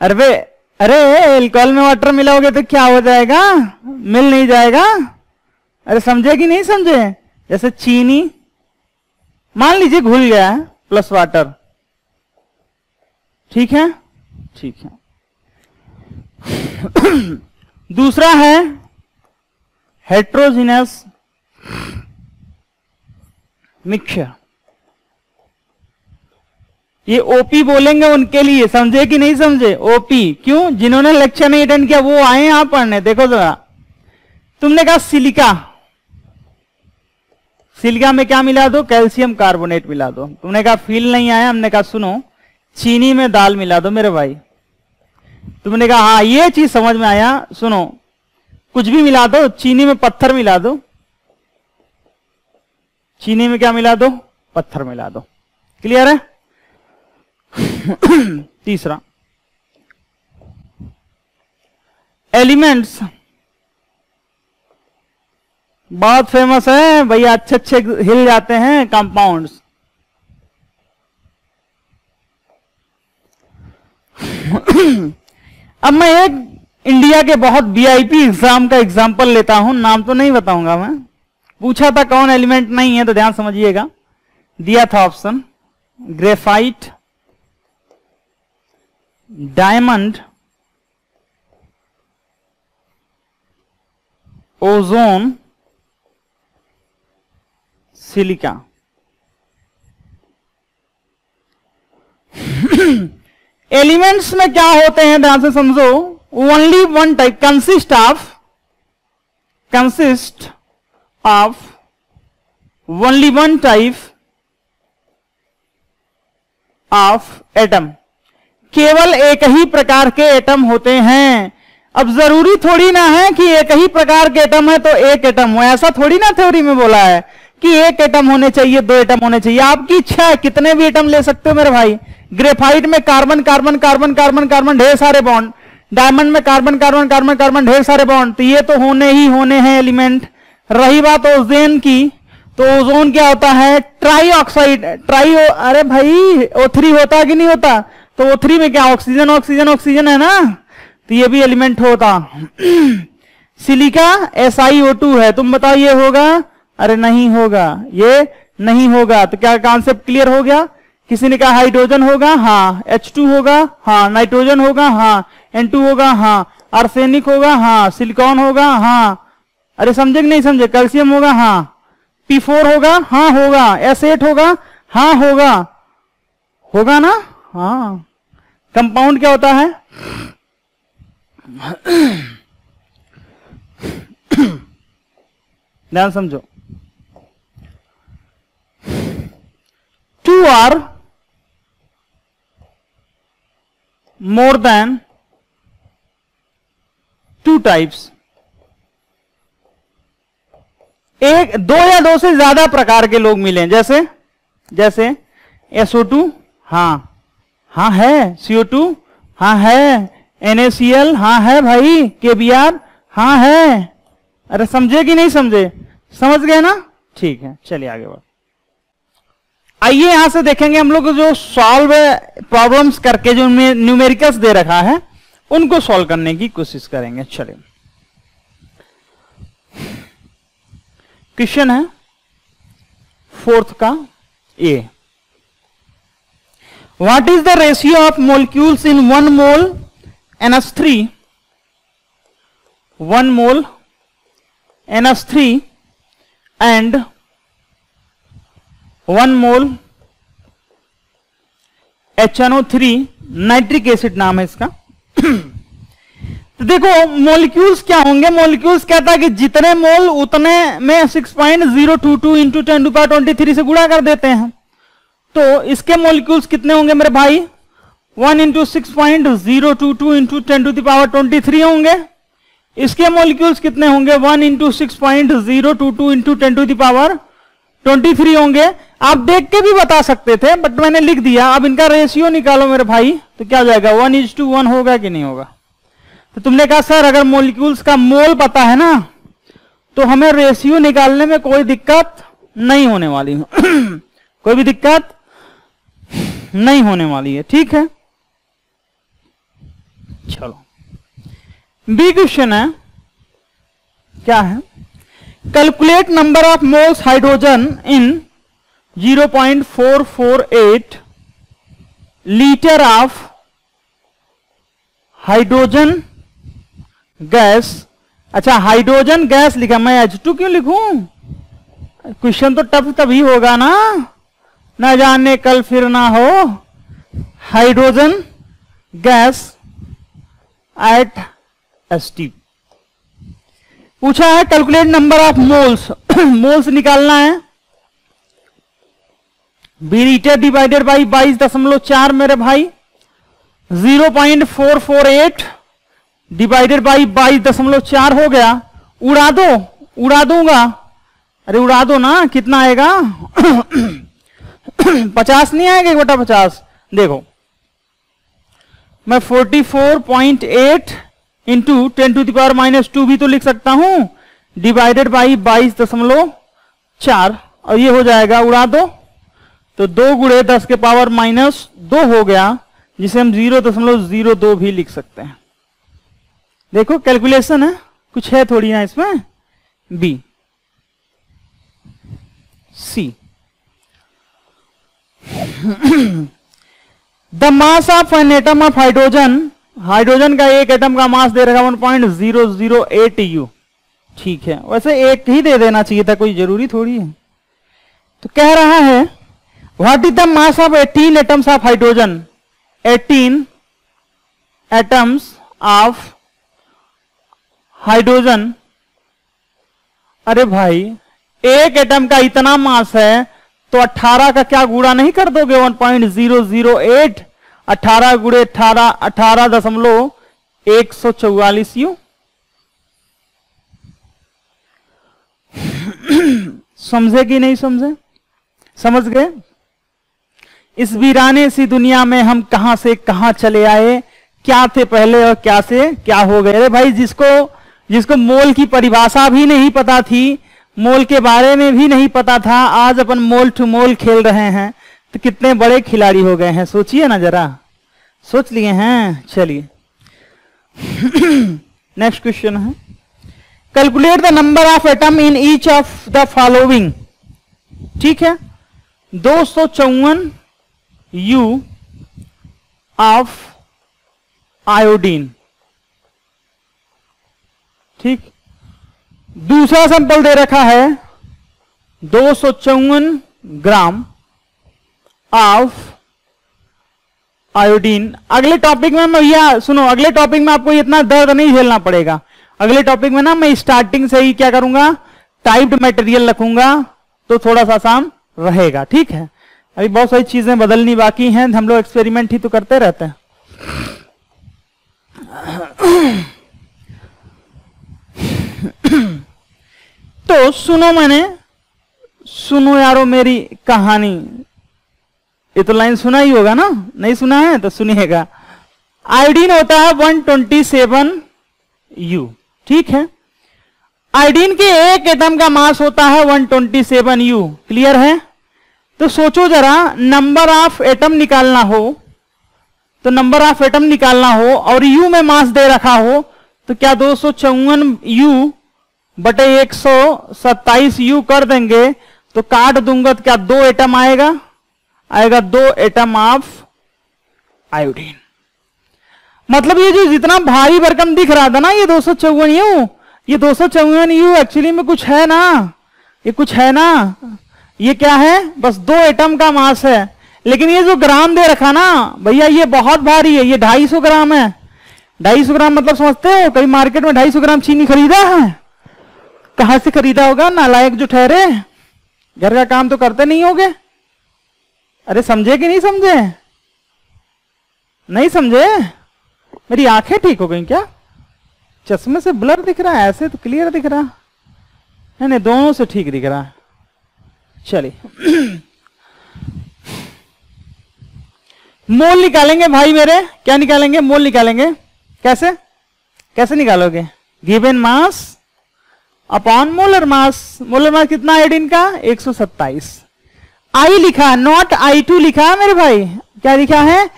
अरे एल्कोहल में वाटर मिलाओगे तो क्या हो जाएगा, मिल नहीं जाएगा। अरे समझे कि नहीं समझे? जैसे चीनी मान लीजिए घुल गया है प्लस वाटर, ठीक है, ठीक है। दूसरा है हेट्रोजीनियस मिक्सचर। ये ओपी बोलेंगे उनके लिए, समझे कि नहीं समझे? ओपी क्यों? जिन्होंने लेक्चर नहीं अटेंड किया वो आए यहां पढ़ने। देखो जरा, तुमने कहा सिलिका, सिलिका में क्या मिला दो, कैल्शियम कार्बोनेट मिला दो। तुमने कहा फील नहीं आया, हमने कहा सुनो, चीनी में दाल मिला दो मेरे भाई। तुमने कहा हाँ ये चीज समझ में आया, सुनो, कुछ भी मिला दो, चीनी में पत्थर मिला दो, चीनी में क्या मिला दो, पत्थर मिला दो। क्लियर है? तीसरा, एलिमेंट्स बहुत फेमस है भैया, अच्छे अच्छे हिल जाते हैं कंपाउंड्स। अब मैं एक इंडिया के बहुत वीआईपी एग्जाम का एग्जांपल लेता हूं, नाम तो नहीं बताऊंगा मैं। पूछा था कौन एलिमेंट नहीं है, तो ध्यान समझिएगा। दिया था option graphite, diamond, ozone, silica. Elements में क्या होते हैं ध्यान से समझो, only one type, consist of only one type of atom, केवल एक ही प्रकार के एटम होते हैं। अब जरूरी थोड़ी ना है कि एक ही प्रकार के एटम है तो एक एटम हो, ऐसा थोड़ी ना थ्योरी में बोला है कि एक एटम होने चाहिए, दो एटम होने चाहिए। आपकी इच्छा है, कितने भी एटम ले सकते हो मेरे भाई। ग्रेफाइट में carbon carbon carbon carbon carbon ढेर सारे बॉन्ड, डायमंड में कार्बन कार्बन कार्बन कार्बन ढेर सारे बॉन्ड, तो ये तो होने ही होने हैं एलिमेंट। रही बात ओजोन की, तो ओजोन क्या होता है, ट्राई ऑक्साइड, अरे भाई O3 होता कि नहीं होता, तो O3 में क्या ऑक्सीजन ऑक्सीजन ऑक्सीजन है ना, तो ये भी एलिमेंट होता। सिलिका SiO2 है, तुम बताओ ये होगा, अरे नहीं होगा, ये नहीं होगा। तो क्या कॉन्सेप्ट क्लियर हो गया। किसी ने कहा हाइड्रोजन होगा, हाँ। H2 होगा, हाँ। नाइट्रोजन होगा, हाँ। N2 होगा, हाँ। आर्सेनिक होगा, हाँ। सिलिकॉन होगा, हाँ। अरे समझे कि नहीं समझे। कैल्शियम होगा, हाँ। P4 होगा, हाँ होगा। S8 होगा, हाँ होगा, होगा ना, हाँ। कंपाउंड क्या होता है, ध्यान समझो, 2 आर मोर देन 2 टाइप्स, एक, दो या दो से ज्यादा प्रकार के लोग मिले, जैसे SO2, हाँ हाँ है। CO2, हाँ है। NaCl, हाँ है भाई। KBr, हाँ है। अरे समझे कि नहीं समझे, समझ गए ना, ठीक है। चलिए आगे बढ़, आइए यहां से देखेंगे हम लोग जो सॉल्व प्रॉब्लम्स करके जो न्यूमेरिकल्स दे रखा है उनको सॉल्व करने की कोशिश करेंगे। चलिए क्वेश्चन है 4th का A, what is the ratio of molecules in 1 mole NH3, 1 mole NH3 and 1 mole HNO3, nitric acid नाम है इसका। तो देखो मॉलिक्यूल्स क्या होंगे, मॉलिक्यूल्स कहता है कि जितने मोल उतने में 6.022 इंटू 10⁻23 से गुणा कर देते हैं। तो इसके मॉलिक्यूल्स कितने होंगे मेरे भाई, 1 इंटू 6.022 इंटू 10⁻23 होंगे। इसके मॉलिक्यूल्स कितने होंगे, 1 इंटू 6.022 इंटू 10⁻23 होंगे। आप देख के भी बता सकते थे बट मैंने लिख दिया। अब इनका रेशियो निकालो मेरे भाई, तो क्या हो जाएगा, 1:1 होगा कि नहीं होगा। तो तुमने कहा सर अगर मॉलिक्यूल्स का मोल पता है ना तो हमें रेशियो निकालने में कोई दिक्कत नहीं होने वाली है। कोई भी दिक्कत नहीं होने वाली है, ठीक है। चलो बी क्वेश्चन है, क्या है, calculate number of moles hydrogen in 0.448 litre of hydrogen gas. अच्छा हाइड्रोजन गैस लिखा, मैं H2 क्यों लिखूं, क्वेश्चन तो टफ तभी होगा ना जाने कल फिर ना हो। हाइड्रोजन गैस एट ST पूछा है, calculate number of moles, moles निकालना है। बी लीटर डिवाइडेड बाई 22.4 मेरे भाई, 0.448 डिवाइडेड बाई 22.4 हो गया। उड़ा दो, उड़ा दूंगा, अरे उड़ा दो ना, कितना आएगा 50 नहीं आएगा, 1/50। देखो मैं 44.8 इंटू 10⁻⁻2 भी तो लिख सकता हूं, डिवाइडेड बाई 22.4, और ये हो जाएगा, उड़ा दो तो 2 × 10⁻⁻2 हो गया, जिसे हम 0.02 भी लिख सकते हैं। देखो कैलकुलेशन है, कुछ है थोड़ी ना इसमें। B C, the mass of an atom of hydrogen, hydrogen का एक एटम का मास दे रखा 1.008 U, ठीक है, वैसे एक ही दे देना चाहिए था, कोई जरूरी थोड़ी है। तो कह रहा है what is the mass of 18 atoms of hydrogen, 18 atoms of hydrogen. अरे भाई एक एटम का इतना मास है तो 18 का क्या गुणा नहीं कर दोगे? 1.008, 18 गुणे 18, 18.144 यू। समझे कि नहीं समझे? समझ गए? इस वीराने सी दुनिया में हम कहां से कहां चले आए, क्या थे पहले और क्या से क्या हो गए। अरे भाई जिसको मोल की परिभाषा भी नहीं पता थी, मोल के बारे में भी नहीं पता था, आज अपन मोल टू मोल खेल रहे हैं, तो कितने बड़े खिलाड़ी हो गए हैं। सोचिए ना जरा, सोच लिए हैं। चलिए नेक्स्ट क्वेश्चन है, calculate the number of atom in each of the following. ठीक है, 254 यू ऑफ आयोडीन। ठीक, दूसरा सैंपल दे रखा है 254 ग्राम ऑफ आयोडीन। अगले टॉपिक में भैया सुनो, अगले टॉपिक में आपको इतना दर्द नहीं झेलना पड़ेगा। अगले टॉपिक में ना मैं स्टार्टिंग से ही क्या करूंगा, टाइप्ड मटेरियल रखूंगा, तो थोड़ा सा आसान रहेगा। ठीक है, अभी बहुत सारी चीजें बदलनी बाकी हैं, हम लोग एक्सपेरिमेंट ही तो करते रहते हैं। तो सुनो यारो मेरी कहानी। ये तो लाइन सुना ही होगा ना, नहीं सुना है तो सुनिएगा। आयोडीन होता है 127 यू। ठीक है, आयोडीन के एक एटम का मास होता है 127 यू। क्लियर है? तो सोचो जरा, नंबर ऑफ एटम निकालना हो, तो नंबर ऑफ एटम निकालना हो और यू में मास दे रखा हो, तो क्या 254 यू बटे 127 यू कर देंगे तो काट दूंगा तो क्या 2 एटम आएगा? 2 एटम ऑफ आयोडीन। मतलब ये जो जितना भारी भरकम दिख रहा था ना, ये 254 यू, ये 254 यू एक्चुअली में कुछ है ना, ये कुछ है ना, ये क्या है? बस 2 एटम का मास है। लेकिन ये जो ग्राम दे रखा ना भैया, ये बहुत भारी है, ये 250 ग्राम है। 250 ग्राम मतलब समझते हो, कहीं मार्केट में 250 ग्राम चीनी खरीदा है? कहां से खरीदा होगा? नालायक जो ठहरे, घर का काम तो करते नहीं होगे। अरे समझे कि नहीं समझे? नहीं समझे? मेरी आंखें ठीक हो गई क्या? चश्मे से ब्लर दिख रहा है, ऐसे तो क्लियर दिख रहा है। नहीं, दोनों से ठीक दिख रहा है। चलिए मोल निकालेंगे भाई मेरे। क्या निकालेंगे? मोल निकालेंगे। कैसे कैसे निकालोगे? Given mass upon molar mass. Molar mass कितना आयोडीन का? 127। आई लिखा, नॉट I2 लिखा है मेरे भाई। क्या लिखा है?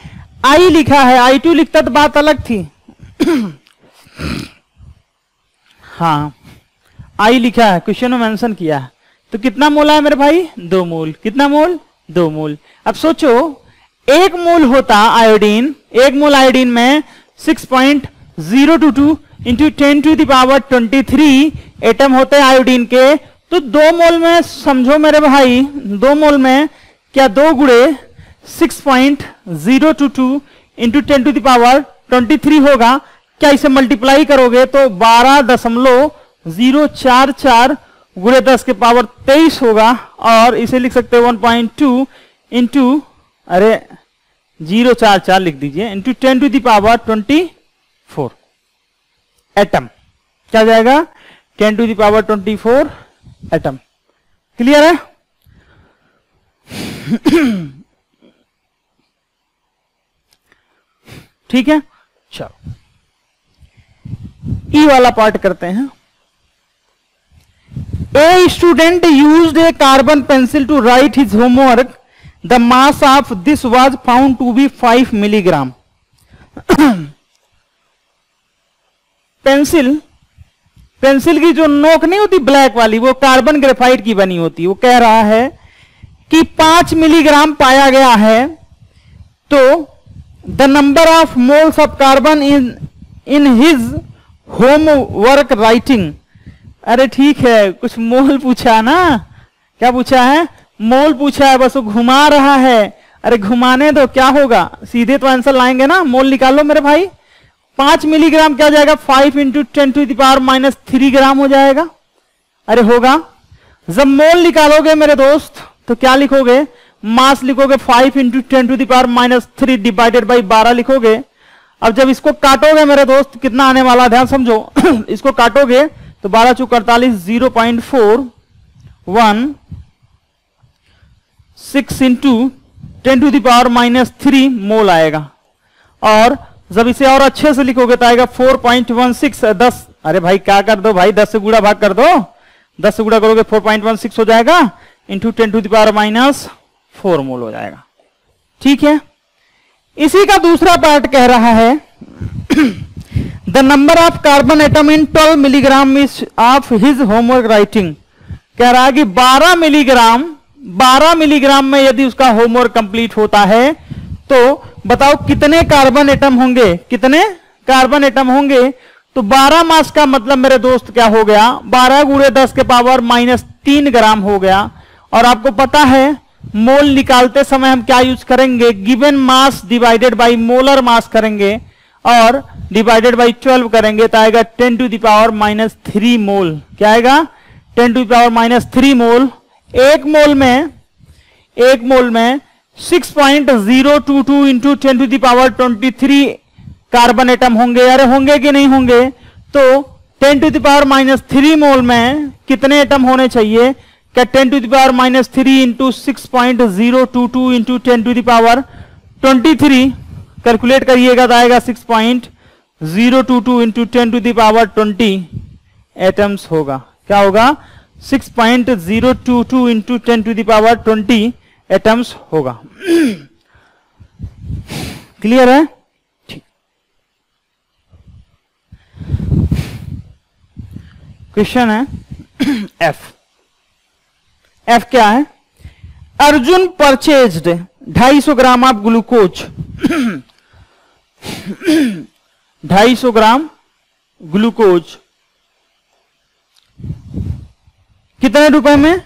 आई लिखा है। I2 लिखता तो बात अलग थी। हाँ, आई लिखा है, क्वेश्चन में मेंशन किया है। तो कितना मोल है मेरे भाई? 2 मोल। कितना मोल? 2 मोल। अब सोचो, 1 मोल होता आयोडीन, 1 मोल आयोडीन में 6.022 इंटू 10⁻23 एटम होते हैं आयोडीन के। तो 2 मोल में समझो मेरे भाई, 2 मोल में क्या 2 गुणे 6.022 इंटू 10⁻23 होगा। क्या इसे मल्टीप्लाई करोगे तो 12.044 गुणे 10 के पावर 23 होगा। और इसे लिख सकते हो 1.2 इंटू 044 लिख दीजिए इंटू 10⁻24 एटम। क्या जाएगा? 10⁻24 एटम। क्लियर है? ठीक है, चलो ई वाला पार्ट करते हैं। A student used a carbon pencil to write his homework. The mass of this was found to be 5 milligram. Pencil की जो नोक नहीं होती ब्लैक वाली, वो कार्बन ग्रेफाइट की बनी होती। वो कह रहा है कि 5 मिलीग्राम पाया गया है। तो the number of moles of carbon in his homework writing, अरे ठीक है, कुछ मोल पूछा ना, क्या पूछा है? मोल पूछा है, बस वो घुमा रहा है। अरे घुमाने दो, क्या होगा, सीधे तो आंसर लाएंगे ना। मोल निकालो मेरे भाई। 5 मिलीग्राम क्या हो जाएगा? 5 × 10⁻³ ग्राम हो जाएगा। अरे होगा। जब मोल निकालोगे मेरे दोस्त तो क्या लिखोगे? मास लिखोगे 5 × 10⁻³ डिवाइडेड बाई 12 लिखोगे। अब जब इसको काटोगे मेरे दोस्त कितना आने वाला, ध्यान समझो। इसको काटोगे तो 12 × 48 0.41 6 × 10⁻³ मोल आएगा। और जब इसे और अच्छे से लिखोगे तो आएगा 4.16 10। अरे भाई क्या कर दो भाई, 10 से गुणा भाग कर दो। 10 से गुणा करोगे 4.16 हो जाएगा, इंटू 10⁻⁴ मोल हो जाएगा। ठीक है। इसी का दूसरा पार्ट कह रहा है the number of carbon atom in 12 milligram is of his homework writing. कह रहा है कि 12 मिलीग्राम में यदि उसका होमवर्क कंप्लीट होता है तो बताओ कितने कार्बन एटम होंगे, कितने कार्बन एटम होंगे। तो 12 मास का मतलब मेरे दोस्त क्या हो गया? 12 × 10⁻³ ग्राम हो गया। और आपको पता है मोल निकालते समय हम क्या यूज करेंगे? Given mass divided by molar mass करेंगे और डिवाइडेड बाई 12 करेंगे तो आएगा 10⁻³ मोल। क्या आएगा? 10⁻³ मोल। एक मोल में 6.022 इंटू 10⁻23 कार्बन एटम होंगे। अरे होंगे कि नहीं होंगे? तो 10⁻³ मोल में कितने एटम होने चाहिए? क्या 10⁻³ इंटू 6.022 इंटू 10⁻23 कैलकुलेट करिएगा तो आएगा 6.022 इंटू 10⁻20 एटम्स होगा। क्या होगा? 6.022 इंटू 10⁻20 एटम्स होगा। क्लियर है? ठीक। क्वेश्चन है एफ क्या है? Arjun purchased 250 gram of glucose 250 gram glucose कितने रुपए में?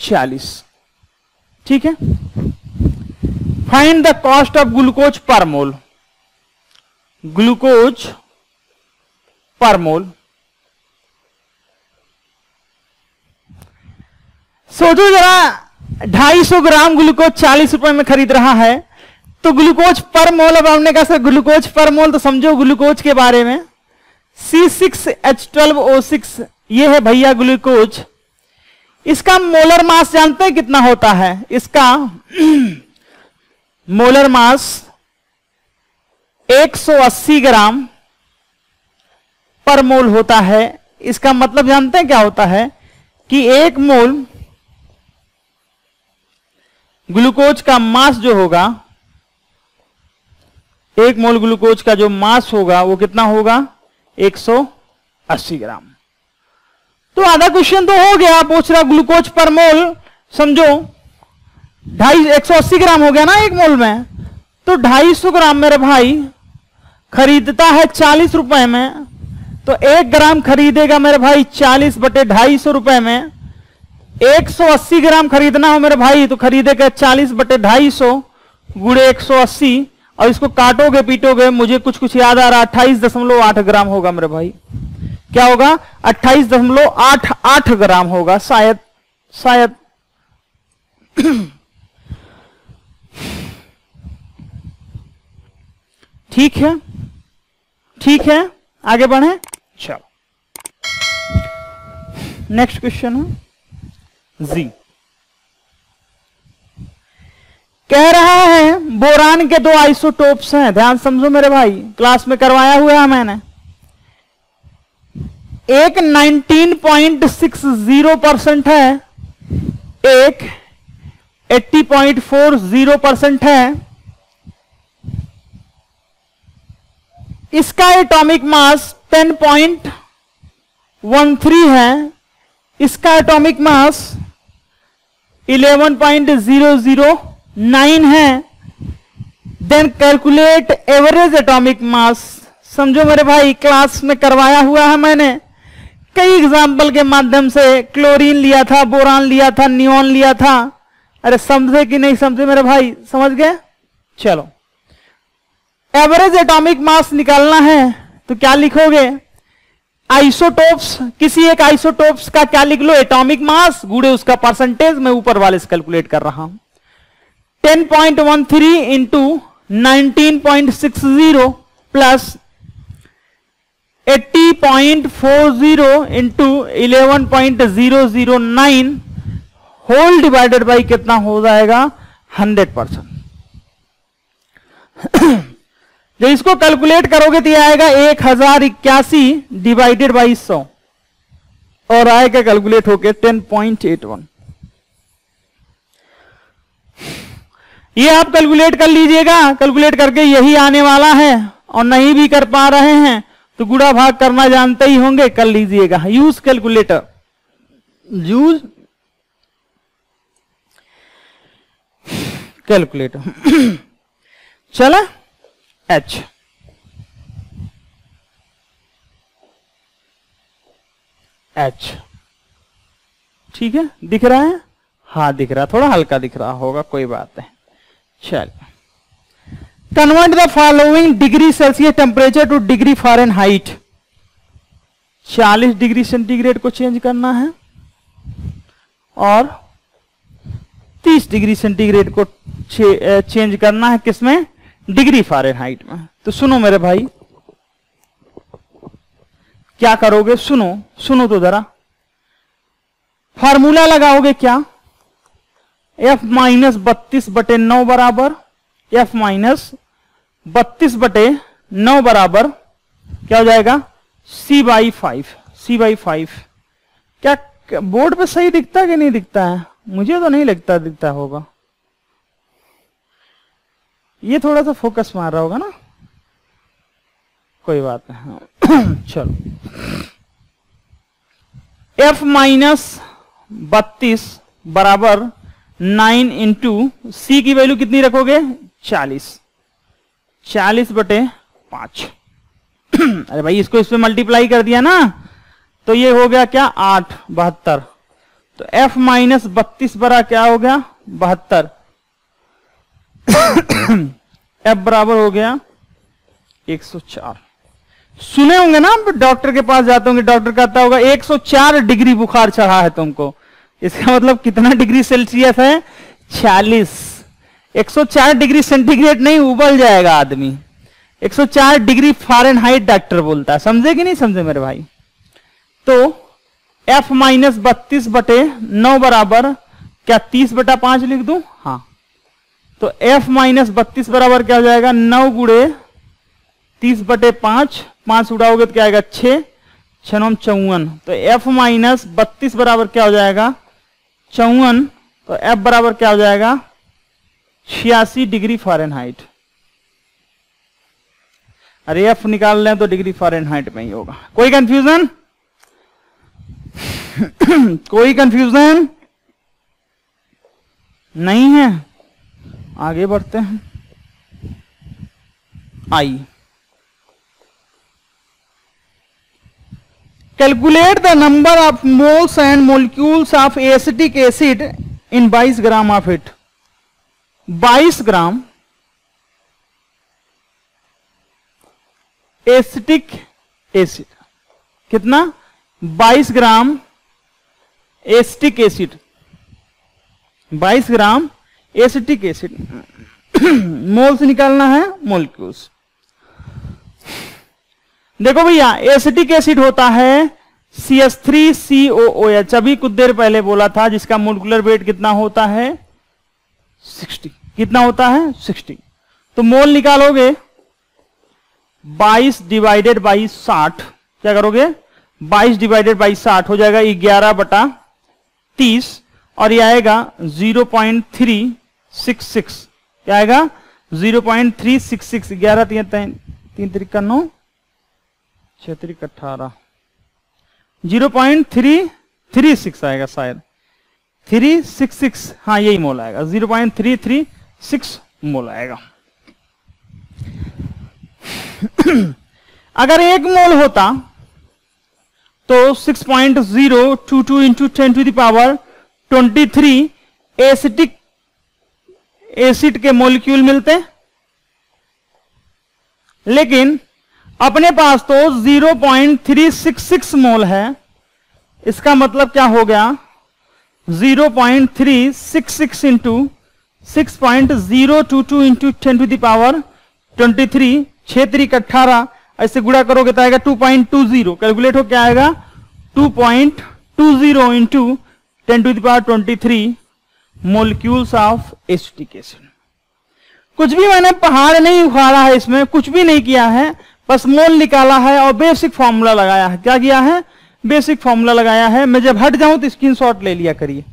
40। ठीक है। Find the cost of glucose पर मोल। ग्लूकोज पर मोल। सोचो जरा, 250 ग्राम ग्लूकोज 40 रुपए में खरीद रहा है तो ग्लूकोज पर मोल। अब हमने कहा सर ग्लूकोज पर मोल तो समझो ग्लूकोज के बारे में। C6H12O6 ये है भैया ग्लूकोज। इसका मोलर मास जानते हैं कितना होता है? इसका मोलर मास 180 ग्राम पर मोल होता है। इसका मतलब जानते हैं क्या होता है? कि एक मोल ग्लूकोज का मास जो होगा, एक मोल ग्लूकोज का जो मास होगा वो कितना होगा? 180 ग्राम। तो आधा क्वेश्चन तो हो गया। पूछ रहा ग्लूकोज पर मोल, समझो 180 ग्राम हो गया ना एक मोल में। तो 250 ग्राम मेरे भाई खरीदता है 40 रुपए में, तो 1 ग्राम खरीदेगा मेरे भाई 40/250 रुपए में। 180 ग्राम खरीदना हो मेरे भाई तो खरीदेगा 40/250 गुणे 180। और इसको काटोगे पीटोगे, मुझे कुछ याद आ रहा, 28.8 ग्राम होगा मेरे भाई। क्या होगा? 28.88 ग्राम होगा शायद। ठीक है, ठीक है, आगे बढ़े। चलो नेक्स्ट क्वेश्चन है जी। कह रहा है बोरान के 2 आइसोटोप्स हैं। ध्यान समझो मेरे भाई, क्लास में करवाया हुआ है मैंने। एक 19.60% है, एक 80.40% है। इसका एटॉमिक मास 10.13 है, इसका एटॉमिक मास 11.009 है। Then calculate average atomic mass. समझो मेरे भाई, क्लास में करवाया हुआ है मैंने कई एग्जाम्पल के माध्यम से क्लोरीन लिया था, बोरान लिया था, नियोन लिया था। अरे समझे कि नहीं समझे मेरे भाई, समझ गए? चलो, एवरेज एटॉमिक मास निकालना है तो क्या लिखोगे? आइसोटोप्स, किसी एक आइसोटोप्स का क्या लिख लो? एटॉमिक मास गुणे उसका परसेंटेज। मैं ऊपर वाले से कैलकुलेट कर रहा हूं। 10.13 into 19.60 plus 80.40 into 11.009 whole divided by कितना हो जाएगा? 100%। जो इसको कैलकुलेट करोगे तो यह आएगा 1081 डिवाइडेड बाई 100 और आएगा कैलकुलेट होके 10.81। ये आप कैलकुलेट कर लीजिएगा। कैलकुलेट करके यही आने वाला है, और नहीं भी कर पा रहे हैं तो गुणा भाग करना जानते ही होंगे, कर लीजिएगा। Use calculator, use calculator. चला एच, एच ठीक है, दिख रहा है? हाँ दिख रहा, थोड़ा हल्का दिख रहा होगा, कोई बात नहीं। चल, convert the following degree Celsius temperature two degree Fahrenheit. 40 degree centigrade को चेंज करना है और 30 डिग्री सेंटीग्रेड को चेंज करना है, किसमें? डिग्री फ़ारेनहाइट में। तो सुनो मेरे भाई, क्या करोगे? सुनो सुनो तो जरा, फार्मूला लगाओगे क्या? F माइनस 32/9 बराबर F माइनस 32/9 बराबर क्या हो जाएगा? C/5। C/5 क्या बोर्ड पे सही दिखता है कि नहीं दिखता है? मुझे तो नहीं लगता दिखता होगा। ये थोड़ा सा फोकस मार रहा होगा ना, कोई बात नहीं। चलो, F माइनस 32 बराबर 9 इंटू सी की वैल्यू कितनी रखोगे? 40। 40/5। अरे भाई इसको इसमें मल्टीप्लाई कर दिया ना, तो ये हो गया क्या? 8, 72। तो F माइनस 32 बरा क्या हो गया? 72। F बराबर हो गया 104। सुने होंगे ना, डॉक्टर के पास जाते होंगे, डॉक्टर कहता होगा 104 डिग्री बुखार चढ़ा है तुमको। इसका मतलब कितना डिग्री सेल्सियस है? 40। 104 डिग्री सेंटीग्रेड नहीं, उबल जाएगा आदमी। 104 डिग्री फ़ारेनहाइट डॉक्टर बोलता है। समझे कि नहीं समझे मेरे भाई? तो F माइनस 32/9 बराबर क्या 30/5 लिख दूं? हाँ, तो F माइनस 32 बराबर क्या हो जाएगा? 9 गुणे 30/5। 5 उड़ाओगे तो क्या आएगा? 6। 6 9 54। तो F माइनस 32 बराबर क्या हो जाएगा? 54। तो F बराबर क्या हो जाएगा? 86 डिग्री फ़ारेनहाइट। अरे F निकाल लें तो डिग्री फ़ारेनहाइट में ही होगा। कोई कंफ्यूजन? कोई कंफ्यूजन नहीं है? आगे बढ़ते हैं। I, calculate the number of moles and molecules of acetic acid in 22 gram of it. 22 gram acetic acid, कितना? 22 gram acetic acid. 22 gram acetic acid. Moles निकालना है, मोलिक्यूल्स। देखो भैया, एसिटिक एसिड होता है CH3COOH। अभी कुछ देर पहले बोला था, जिसका मोलिकुलर वेट कितना होता है? 60। कितना होता है? 60। तो मोल निकालोगे 22 डिवाइडेड बाई 60। क्या करोगे? 22 डिवाइडेड बाई 60 हो जाएगा 11/30 और ये आएगा 0.366। क्या आएगा? 0.366। 11 3 3 9 6 3 18 0.336 आएगा शायद। 366, हाँ यही मोल आएगा। 0.336 मोल आएगा। अगर 1 मोल होता तो 6.022 into 10 to the power 23 acetic acid के मॉलिक्यूल मिलते हैं। लेकिन अपने पास तो 0.366 मोल है। इसका मतलब क्या हो गया, 0.366 into 6.022 into 10 to the power 23, 6 3 18, ऐसे गुणा करोगे तो आएगा 2.20। कैलकुलेट हो क्या आएगा, 2.20 into 10 to the power 23 molecules of acetic acid. कुछ भी मैंने पहाड़ नहीं उखाड़ा है, इसमें कुछ भी नहीं किया है, बस मोल निकाला है और बेसिक फॉर्मूला लगाया है। क्या किया है, बेसिक फॉर्मूला लगाया है। मैं जब हट जाऊं तो स्क्रीनशॉट ले लिया करिए।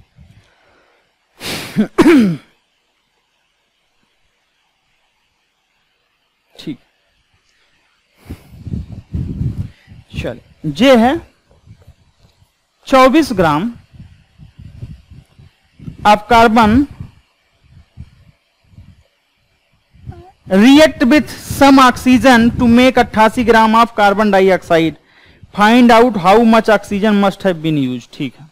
ठीक, चलिए, जे है 24 gram of carbon react with some oxygen to make 88 gram of carbon dioxide. Find out how much oxygen must have been used. ठीक है,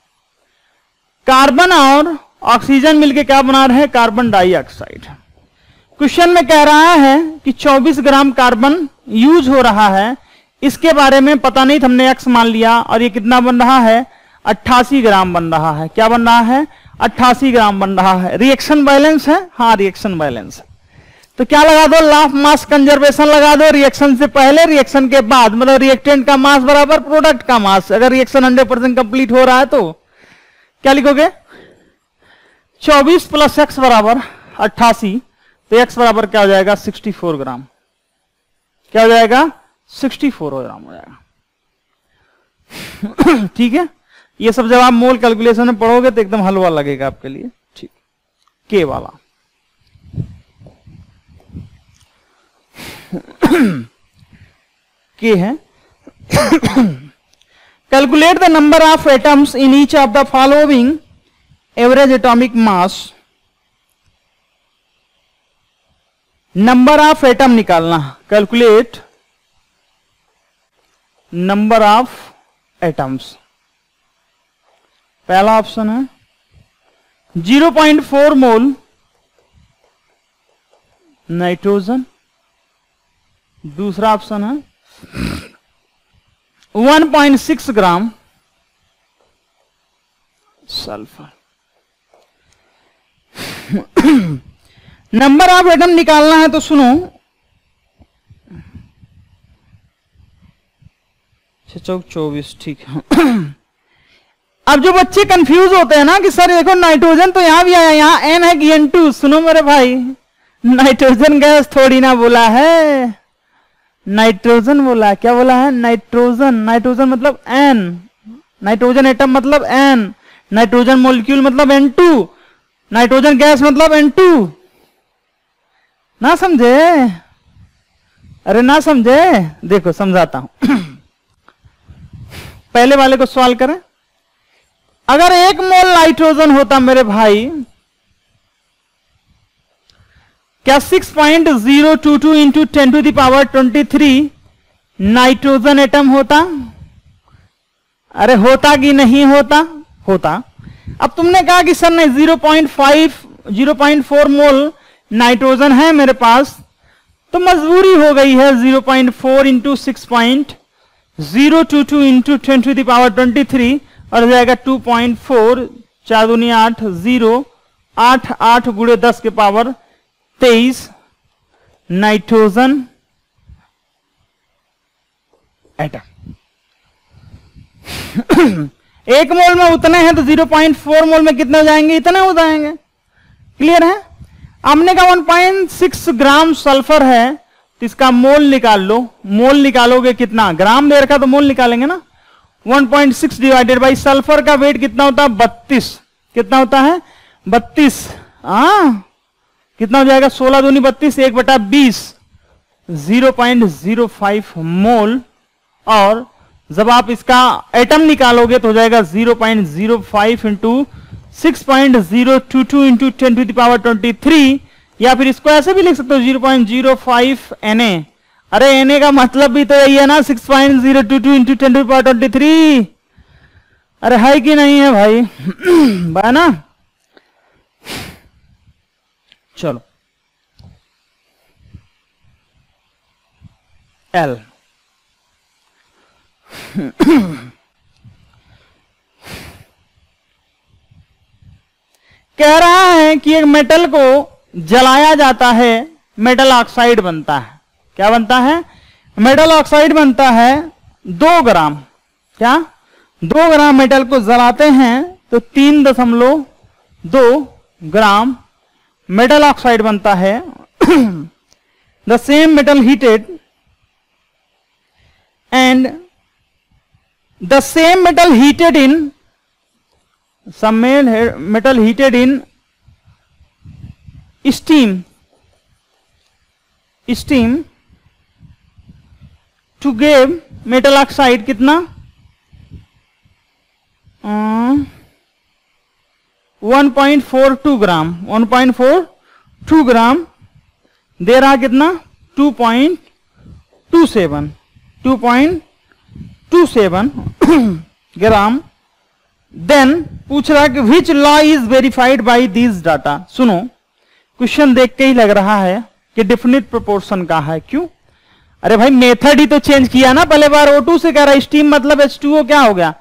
कार्बन और ऑक्सीजन मिलके क्या बना रहे हैं, कार्बन डाइऑक्साइड। क्वेश्चन में कह रहा है कि 24 ग्राम कार्बन यूज हो रहा है, इसके बारे में पता नहीं था, हमने एक्स मान लिया, और ये कितना बन रहा है, 88 ग्राम बन रहा है। क्या बन रहा है, 88 ग्राम बन रहा है। रिएक्शन बैलेंस है, हाँ रिएक्शन बैलेंस है। तो क्या लगा दो, लॉ ऑफ मास कंजर्वेशन लगा दो। रिएक्शन से पहले रिएक्शन के बाद, मतलब रिएक्टेंट का मास बराबर प्रोडक्ट का मास। अगर रिएक्शन 100% कंप्लीट हो रहा है तो क्या लिखोगे, 24 प्लस एक्स बराबर 88, तो एक्स बराबर क्या हो जाएगा, 64 ग्राम। क्या हो जाएगा, 64 ग्राम हो जाएगा। ठीक है, ये सब जब आप मोल कैलकुलेशन में पढ़ोगे तो एकदम हलवा लगेगा आपके लिए। ठीक, के वाला के है, calculate the number of atoms in each of the following average atomic mass. Number of atom निकालना, कैलकुलेट नंबर ऑफ एटम्स। पहला ऑप्शन है 0.4 मोल नाइट्रोजन, दूसरा ऑप्शन है 1.6 ग्राम सल्फर। नंबर ऑफ एटम निकालना है तो सुनो, 24, ठीक है। अब जो बच्चे कंफ्यूज होते हैं ना कि सर देखो नाइट्रोजन तो यहां भी आया, यहां एन है कि N2। सुनो मेरे भाई, नाइट्रोजन गैस थोड़ी ना बोला है, नाइट्रोजन बोला। क्या बोला है, नाइट्रोजन। नाइट्रोजन मतलब एन, नाइट्रोजन एटम मतलब एन, नाइट्रोजन मॉलिक्यूल मतलब N2, नाइट्रोजन गैस मतलब N2। ना समझे, अरे ना समझे, देखो समझाता हूं। पहले वाले को सवाल करें, अगर 1 मोल नाइट्रोजन होता मेरे भाई, क्या 6.022 into 10 to the power 23 nitrogen atom होता? अरे होता कि नहीं होता, होता। अब तुमने कहा कि सर नहीं, 0.4 मोल नाइट्रोजन है मेरे पास, तो मजबूरी हो गई है 0.4 into 6.022 into 10 to the power 23, और हो जाएगा 2.4, 4 दूनी 8, 0, 8 8 गुणे 10 के पावर 23 नाइट्रोजन एटम। 1 मोल में उतने हैं तो 0.4 मोल में कितने हो जाएंगे, इतने हो जाएंगे। क्लियर है। हमने का 1.6 ग्राम सल्फर है, तो इसका मोल निकाल लो। मोल निकालोगे कितना, ग्राम दे रखा तो मोल निकालेंगे ना। 1.6 डिवाइडेड बाई सल्फर का वेट कितना होता है, 32। कितना होता है, 32। कितना हो जाएगा, 16 दूनी 32, 1/20, 0.05 मोल। और जब आप इसका एटम निकालोगे तो हो जाएगा 0.05 into 6.022 into 10 to the power 23, या फिर इसको ऐसे भी लिख सकते हो 0.05 Na। अरे Na का मतलब भी तो यही है ना, 6.022 इंटू 10⁻23। अरे है कि नहीं है भाई? है ना? चलो L कह रहा है कि एक मेटल को जलाया जाता है, मेटल ऑक्साइड बनता है। क्या बनता है? मेटल ऑक्साइड बनता है 2 ग्राम। क्या? 2 ग्राम मेटल को जलाते हैं तो 3.2 ग्राम मेटल ऑक्साइड बनता है। The same metal heated and the same metal heated in some metal heated in steam to give metal oxide कितना 1.42 ग्राम 1.42 ग्राम दे रहा कितना 2.27 ग्राम। देन पूछ रहा कि which law is verified by this data. सुनो क्वेश्चन देख के ही लग रहा है कि डेफिनिट प्रोपोर्शन का है। क्यों? अरे भाई मेथड ही तो चेंज किया ना। पहले बार O2 से कह रहा है स्टीम मतलब H2O क्या हो गया?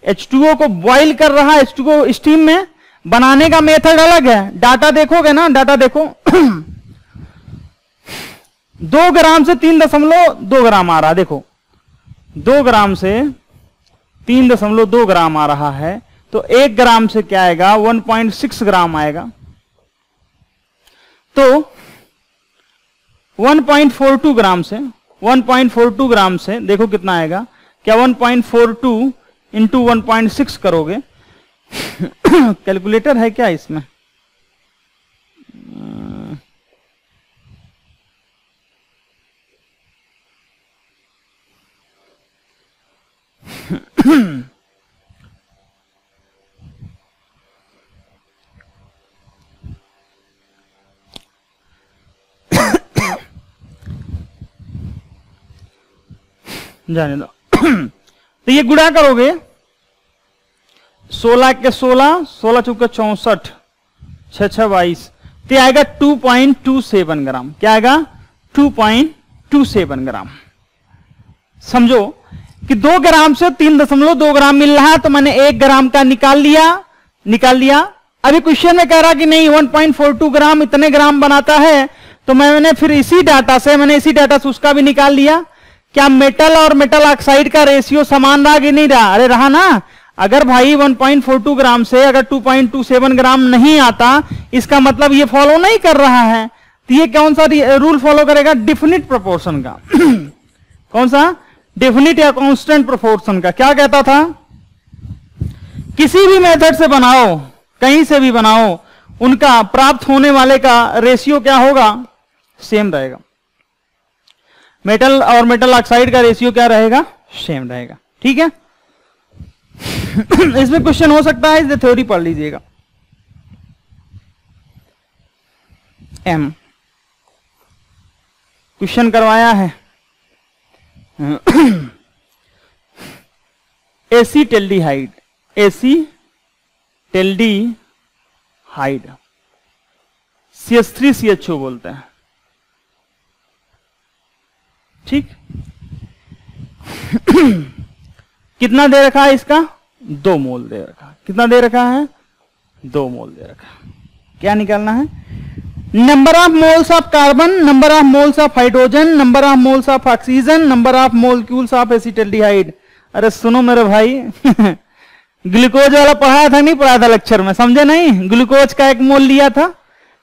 H2O को बॉइल कर रहा है, H2O स्टीम में बनाने का मेथड अलग है। डाटा देखोगे ना, डाटा देखो 2 ग्राम से 3.2 ग्राम आ रहा है। देखो 2 ग्राम से 3.2 ग्राम आ रहा है तो 1 ग्राम से क्या आएगा 1.6 ग्राम आएगा। तो 1.42 ग्राम से देखो कितना आएगा। क्या 1.42 इंटू 1.6 करोगे? कैलकुलेटर है क्या इसमें? जाने दो। तो ये गुणा करोगे 16 के 16, 16 चौके 64, 6 6 22, तो आएगा 2.27 ग्राम। क्या आएगा? 2.27 ग्राम। समझो कि 2 ग्राम से 3.2 ग्राम मिल रहा है तो मैंने 1 ग्राम का निकाल लिया। अभी क्वेश्चन में कह रहा कि नहीं 1.42 ग्राम इतने ग्राम बनाता है, तो मैंने फिर इसी डाटा से उसका भी निकाल लिया। क्या मेटल और मेटल ऑक्साइड का रेशियो समान रहा कि नहीं रहा? अरे रहा ना। अगर भाई 1.42 ग्राम से अगर 2.27 ग्राम नहीं आता, इसका मतलब ये फॉलो नहीं कर रहा है। तो ये कौन सा रूल फॉलो करेगा? डेफिनिट प्रोपोर्शन का। कौन सा? डेफिनिट या कांस्टेंट प्रोपोर्शन का। क्या कहता था? किसी भी मेथड से बनाओ, कहीं से भी बनाओ, उनका प्राप्त होने वाले का रेशियो क्या होगा? सेम रहेगा। मेटल और मेटल ऑक्साइड का रेशियो क्या रहेगा? सेम रहेगा। ठीक है। इसमें क्वेश्चन हो सकता है, इसलिए थ्योरी पढ़ लीजिएगा। एम क्वेश्चन करवाया है एसीटेल्डिहाइड CH3CHO बोलते हैं। ठीक। कितना दे रखा है इसका? 2 मोल दे रखा। कितना दे रखा है? 2 मोल दे रखा। क्या निकालना है? Number of moles of carbon, number of moles of hydrogen, number of moles of oxygen, number of molecules of acetaldehyde. अरे सुनो मेरे भाई, ग्लूकोज वाला पढ़ाया था नहीं? पढ़ाया था लेक्चर में, समझे नहीं? ग्लूकोज का 1 मोल लिया था,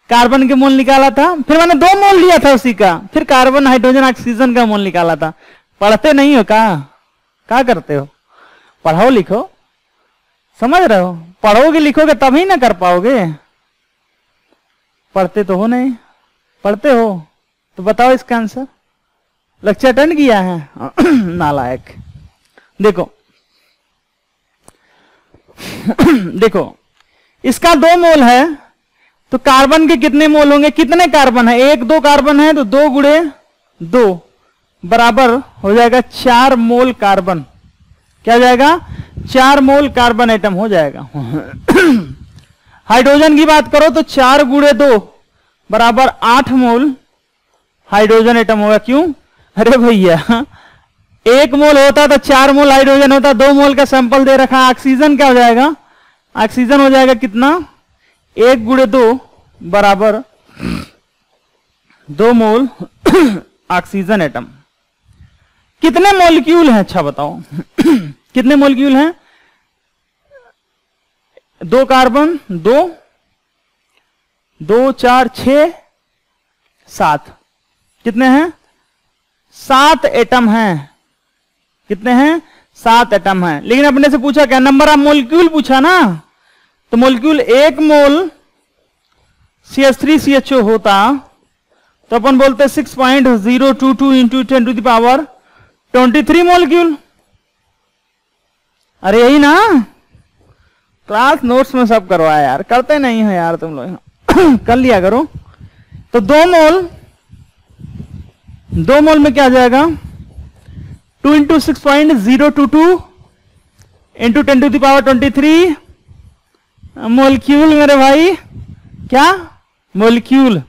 कार्बन के मोल निकाला था, फिर मैंने 2 मोल लिया था उसी का, फिर कार्बन हाइड्रोजन ऑक्सीजन का मोल निकाला था। पढ़ते नहीं हो? क्या करते हो? पढ़ो लिखो, समझ रहे हो? पढ़ोगे लिखोगे तभी ना कर पाओगे। पढ़ते तो हो नहीं। पढ़ते हो तो बताओ इसका आंसर। लेक्चर अटेंड किया है? नालायक। देखो देखो इसका 2 मोल है तो कार्बन के कितने मोल होंगे? कितने कार्बन है? 1 2 कार्बन है तो 2 गुणे 2 बराबर हो जाएगा 4 मोल कार्बन। क्या हो जाएगा? 4 मोल कार्बन एटम हो जाएगा। हाइड्रोजन की बात करो तो 4 गुणे 2 बराबर 8 मोल हाइड्रोजन एटम होगा। क्यों? अरे भैया 1 मोल होता तो 4 मोल हाइड्रोजन होता, 2 मोल का सैंपल दे रखा। ऑक्सीजन क्या हो जाएगा? ऑक्सीजन हो जाएगा कितना? 1 गुणे 2 बराबर 2 मोल ऑक्सीजन एटम। कितने मॉलिक्यूल हैं? अच्छा बताओ कितने मॉलिक्यूल हैं? 2 कार्बन, 2 2 4 6 7, कितने हैं? 7 एटम हैं। कितने हैं? 7 एटम हैं। लेकिन अपने से पूछा क्या? नंबर ऑफ मॉलिक्यूल पूछा ना, तो मॉलिक्यूल 1 मोल CH3CHO होता तो अपन बोलते 6.022 into 10 to the power 23 molecule. अरे यही ना, क्लास नोट्स में सब करवाया यार, करते नहीं हो यार तुम लोग। कर लिया करो। तो 2 मोल में क्या आ जाएगा? 2 into 6.022 into 10 to the power 23 molecule मेरे भाई। क्या? मॉलिक्यूल।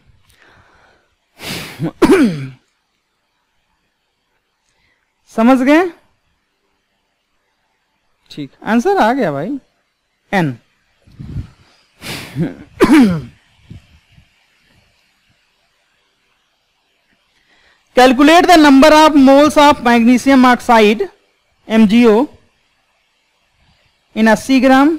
समझ गए? ठीक, आंसर आ गया भाई। N। Calculate the number of moles of magnesium oxide MgO इन 80 ग्राम।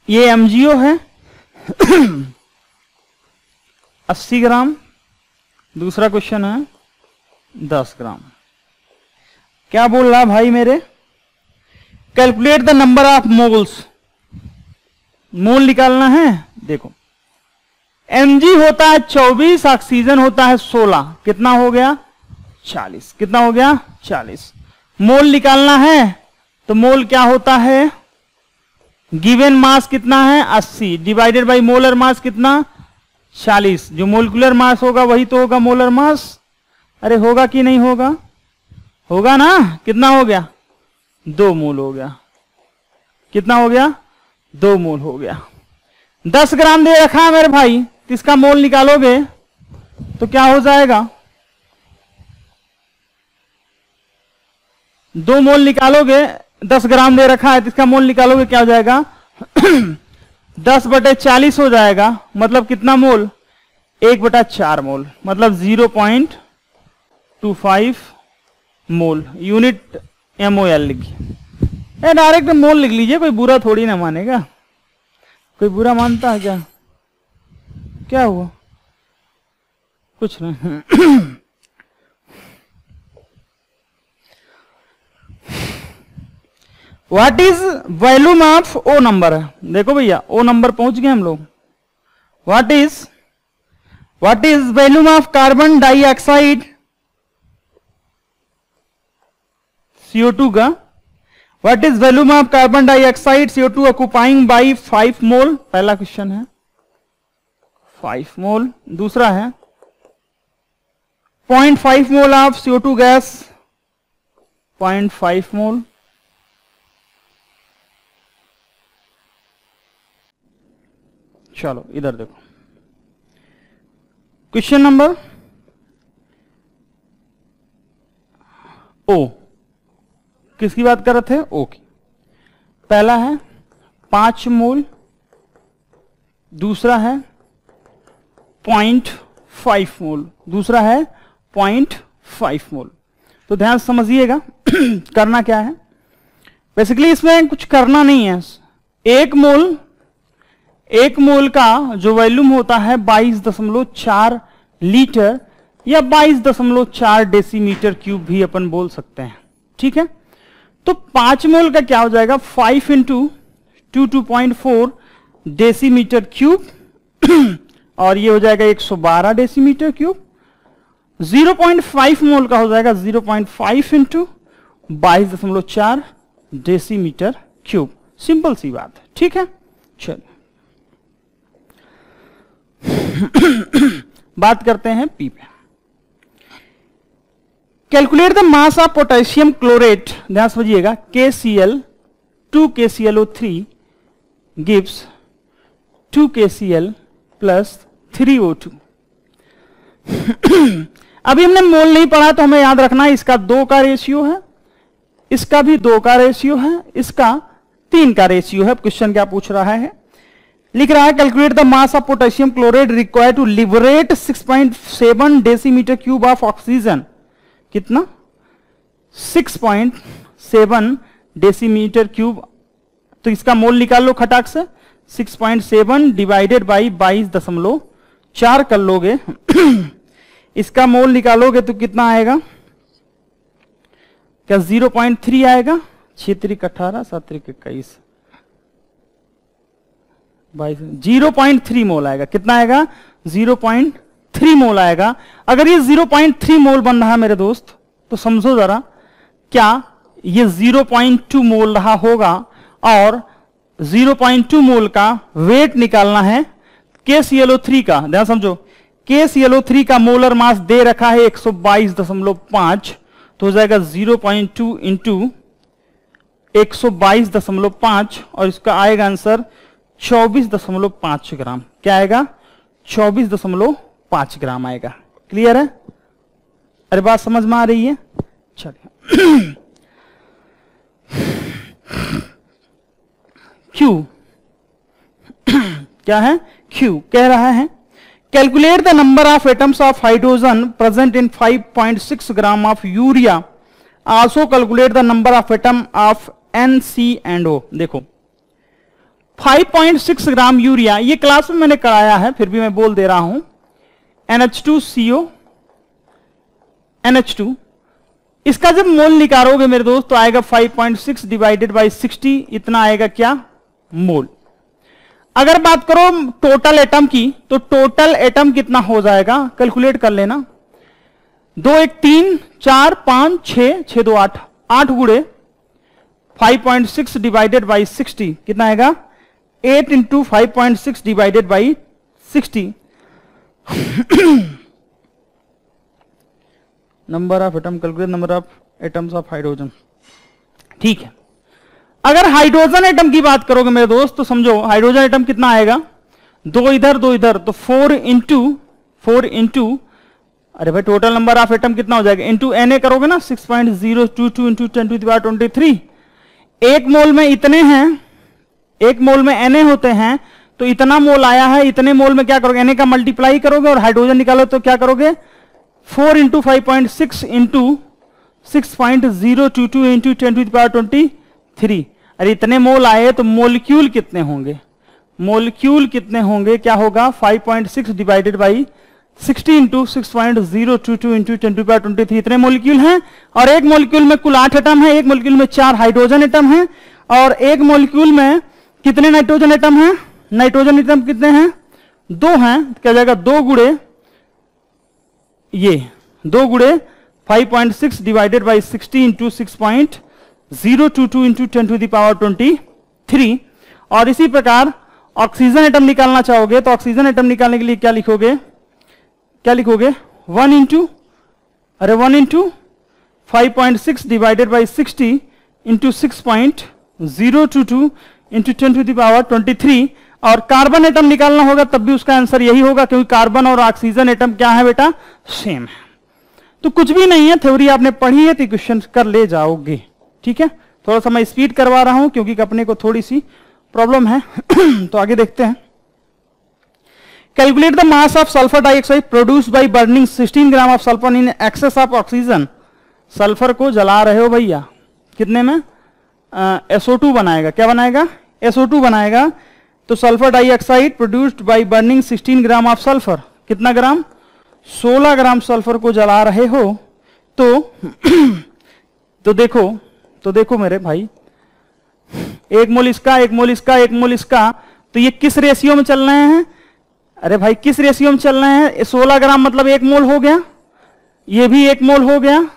ये MgO है 80 ग्राम। दूसरा क्वेश्चन है 10 ग्राम। क्या बोल रहा भाई मेरे? Calculate the number of moles. Mole निकालना है। देखो Mg होता है 24, ऑक्सीजन होता है 16, कितना हो गया? 40। कितना हो गया? 40। मोल निकालना है तो मोल क्या होता है? गिवन मास कितना है? 80 डिवाइडेड बाई मोलर मास कितना? 40। जो मोलिकुलर मास होगा वही तो होगा मोलर मास। अरे होगा कि नहीं होगा? होगा ना। कितना हो गया? 2 मोल हो गया। कितना हो गया? 2 मोल हो गया। 10 ग्राम दे रखा है मेरे भाई, तो इसका मोल निकालोगे तो क्या हो जाएगा? 2 मोल निकालोगे, 10 ग्राम दे रखा है तो इसका मोल निकालोगे क्या हो जाएगा? 10/40 हो जाएगा। मतलब कितना मोल? 1/4 मोल, मतलब 0.25 मोल। यूनिट MOL लिखिए। डायरेक्ट मोल लिख लीजिए, कोई बुरा थोड़ी ना मानेगा। कोई बुरा मानता है क्या? क्या हुआ? कुछ नहीं। What is volume of O number है। देखो भैया O नंबर पहुंच गए हम लोग। What is volume of carbon dioxide CO2 का। What is volume of carbon dioxide CO2 occupying by 5 मोल। पहला क्वेश्चन है 5 मोल। दूसरा है 0.5 मोल ऑफ CO2 गैस, 0.5 मोल। चलो इधर देखो, क्वेश्चन नंबर O। किसकी बात कर रहे थे? O की। पहला है 5 मोल, दूसरा है 0.5 मोल, दूसरा है 0.5 मोल। तो ध्यान समझिएगा करना क्या है। बेसिकली इसमें कुछ करना नहीं है। 1 मोल का जो वॉल्यूम होता है 22.4 लीटर या 22.4 डेसीमीटर क्यूब भी अपन बोल सकते हैं। ठीक है, तो 5 मोल का क्या हो जाएगा? 5 इंटू 2.4 डेसीमीटर क्यूब और ये हो जाएगा 112 डेसीमीटर क्यूब। 0.5 मोल का हो जाएगा 0.5 इंटू 22.4 डेसीमीटर क्यूब। सिंपल सी बात है। ठीक है, चलो बात करते हैं पी पे। Calculate the mass of potassium chlorate, ध्यान समझिएगा, KCl 2 KClO3 gives 2 KCl plus 3 O2। अभी हमने मोल नहीं पढ़ा तो हमें याद रखना है इसका 2 का रेशियो है, इसका भी 2 का रेशियो है, इसका 3 का रेशियो है। क्वेश्चन क्या पूछ रहा है, लिख रहा है calculate the mass of potassium chloride required to liberate 6.7 decimetre cube of oxygen. कितना? 6.7 डेसीमीटर क्यूब। तो इसका मोल निकाल लो खटाक से, 6.7 डिवाइडेड बाई 22.4 कर लोगे इसका मोल निकालोगे तो कितना आएगा? क्या 0.3 आएगा? 6 3 18 7 3 21 0.3 मोल आएगा। कितना आएगा? 0.3 मोल आएगा। अगर ये 0.3 मोल बन रहा है मेरे दोस्त तो समझो जरा, क्या ये 0.2 मोल रहा होगा और 0.2 मोल का वेट निकालना है KClO3 का। ध्यान समझो, KClO3 का मोलर मास दे रखा है 122.5, तो हो जाएगा 0.2 इंटू 122.5 और इसका आएगा आंसर 24.5 ग्राम। क्या आएगा? 24.5 ग्राम आएगा। क्लियर है? अरे बात समझ में आ रही है? चलिए Q क्या है? Q कह रहा है calculate the number of atoms of hydrogen present in 5.6 gram of urea, also calculate the number of atom of NCNO। देखो 5.6 ग्राम यूरिया, ये क्लास में मैंने कराया है फिर भी मैं बोल दे रहा हूं, NH2CO NH2, इसका जब मोल निकालोगे मेरे दोस्त तो आएगा 5.6 डिवाइडेड बाई 60, इतना आएगा क्या? मोल। अगर बात करो टोटल एटम की तो टोटल एटम कितना हो जाएगा? कैलकुलेट कर लेना, 2 1 3 4 5 6 6 2 8, 8 गुड़े 5.6 डिवाइडेड बाई 60 कितना आएगा? 8 into 5.6 divided by 60 number of atom, calculate number of atoms of hydrogen. ठीक है, अगर हाइड्रोजन एटम की बात करोगे मेरे दोस्त तो समझो हाइड्रोजन एटम कितना आएगा? 2 इधर 2 इधर, तो 4 इंटू अरे भाई टोटल नंबर ऑफ एटम कितना हो जाएगा? इंटू Na करोगे ना, 6.022 इंटू 10⁻23। एक मोल में इतने हैं, एक मोल में Na होते हैं, तो इतना मोल आया है, इतने मोल में क्या करोगे? Na का मल्टीप्लाई करोगे और हाइड्रोजन निकालो तो क्या करोगे? 4 इंटू 5.6 इंटू 6.022 इंटू 10⁻23। अरे इतने मोल आए तो मोलिक्यूल कितने होंगे? मोलिक्यूल कितने होंगे? क्या होगा? 5.6 डिवाइडेड बाई 60 इंटू 6.022 इंटू 10⁻23। इतने मोलिक्यूल हैं और एक मोलिक्यूल में कुल 8 एटम है, एक मोलिक्यूल में 4 हाइड्रोजन एटम हैं और एक मोलिक्यूल में कितने नाइट्रोजन एटम हैं? नाइट्रोजन एटम कितने हैं? 2 हैं। क्या जाएगा? 2 गुड़े ये 2 गुड़े 5.6 डिवाइडेड बाई 60 इंटू 6.022 इंटू 10⁻23। और इसी प्रकार ऑक्सीजन एटम निकालना चाहोगे तो ऑक्सीजन एटम निकालने के लिए क्या लिखोगे? क्या लिखोगे? 1 into 5.6 divided by 60 into 6.022 into 10⁻23। और कार्बन एटम निकालना होगा तब भी उसका आंसर यही होगा, क्योंकि कार्बन और ऑक्सीजन एटम क्या है बेटा? सेम है। तो कुछ भी नहीं है, थ्योरी आपने पढ़ी है तो क्वेश्चन कर ले जाओगे। ठीक है, थोड़ा सा मैं स्पीड करवा रहा हूं क्योंकि अपने को थोड़ी सी प्रॉब्लम है तो आगे देखते हैं। Calculate the mass of sulphur dioxide produced by burning 16 gram of sulphur in excess of oxygen. Sulphur को जला रहे हो भैया, कितने में? SO2 बनाएगा। क्या बनाएगा? SO2 बनाएगा। तो sulphur dioxide produced by burning 16 gram of sulphur, कितना ग्राम? 16 ग्राम सल्फर को जला रहे हो तो देखो मेरे भाई, एक मोल इसका, एक मोल इसका, एक मोल इसका, तो ये किस रेशियो में चल रहे हैं? अरे भाई किस रेशियो में चल रहे हैं? 16 ग्राम मतलब 1 मोल हो गया, ये भी 1 मोल हो गया,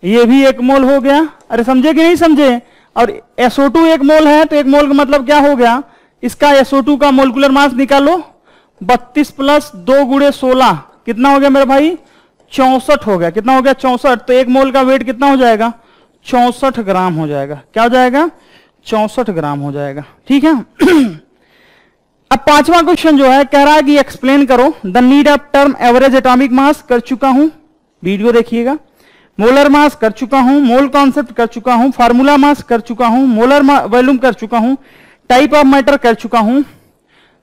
ये भी 1 मोल हो गया। अरे समझे कि नहीं समझे? और SO2 1 मोल है तो 1 मोल का मतलब क्या हो गया? इसका SO2 का मोलिकुलर मास निकालो, 32 प्लस 2 गुणे 16 कितना हो गया मेरे भाई? 64 हो गया। कितना हो गया? 64। तो 1 मोल का वेट कितना हो जाएगा? 64 ग्राम हो जाएगा। क्या हो जाएगा? 64 ग्राम हो जाएगा। ठीक है। अब पांचवा क्वेश्चन जो है कह रहा है कि एक्सप्लेन करो the need of term average atomic मास। कर चुका हूं, वीडियो देखिएगा। मोलर मास कर चुका हूं, मोल कॉन्सेप्ट कर चुका हूं, फार्मूला मास कर चुका हूं, मोलर वॉल्यूम कर चुका हूं, टाइप ऑफ मैटर कर चुका हूं,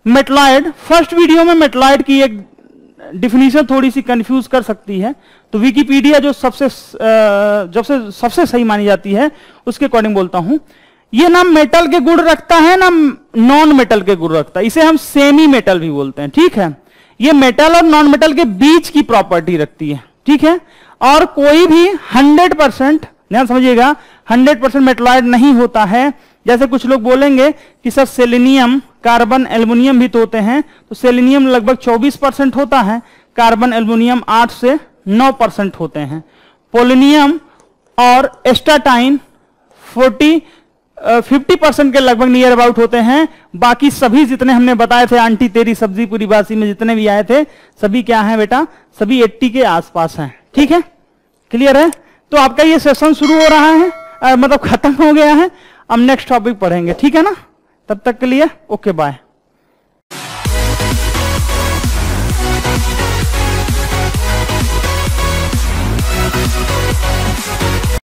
मेटलॉइड। फर्स्ट वीडियो में मेटलॉइड की एक डिफिनीशन थोड़ी सी कंफ्यूज कर सकती है, तो विकिपीडिया जो सबसे सही मानी जाती है उसके अकॉर्डिंग बोलता हूं। ये ना मेटल के गुण रखता है ना नॉन मेटल के गुण रखता है, इसे हम सेमी मेटल भी बोलते हैं। ठीक है। ये मेटल और नॉन मेटल के बीच की प्रॉपर्टी रखती है। ठीक है। और कोई भी 100% ध्यान समझिएगा 100% मेटलॉइड नहीं होता है। जैसे कुछ लोग बोलेंगे कि सर सेलेनियम, कार्बन, एल्युमिनियम भी तो होते हैं, तो सेलेनियम लगभग 24% होता है, कार्बन, एल्युमिनियम 8 से 9% होते हैं, पोलोनियम और एस्टाटाइन 50% के लगभग नियर अबाउट होते हैं। बाकी सभी जितने हमने बताए थे, आंटी तेरी सब्जी पूरी बासी में जितने भी आए थे, सभी क्या है बेटा? सभी 80 के आसपास हैं। ठीक है, क्लियर है? तो आपका ये सेशन शुरू हो रहा है, मतलब खत्म हो गया है। अब नेक्स्ट टॉपिक पढ़ेंगे। ठीक है ना? तब तक के लिए ओके बाय।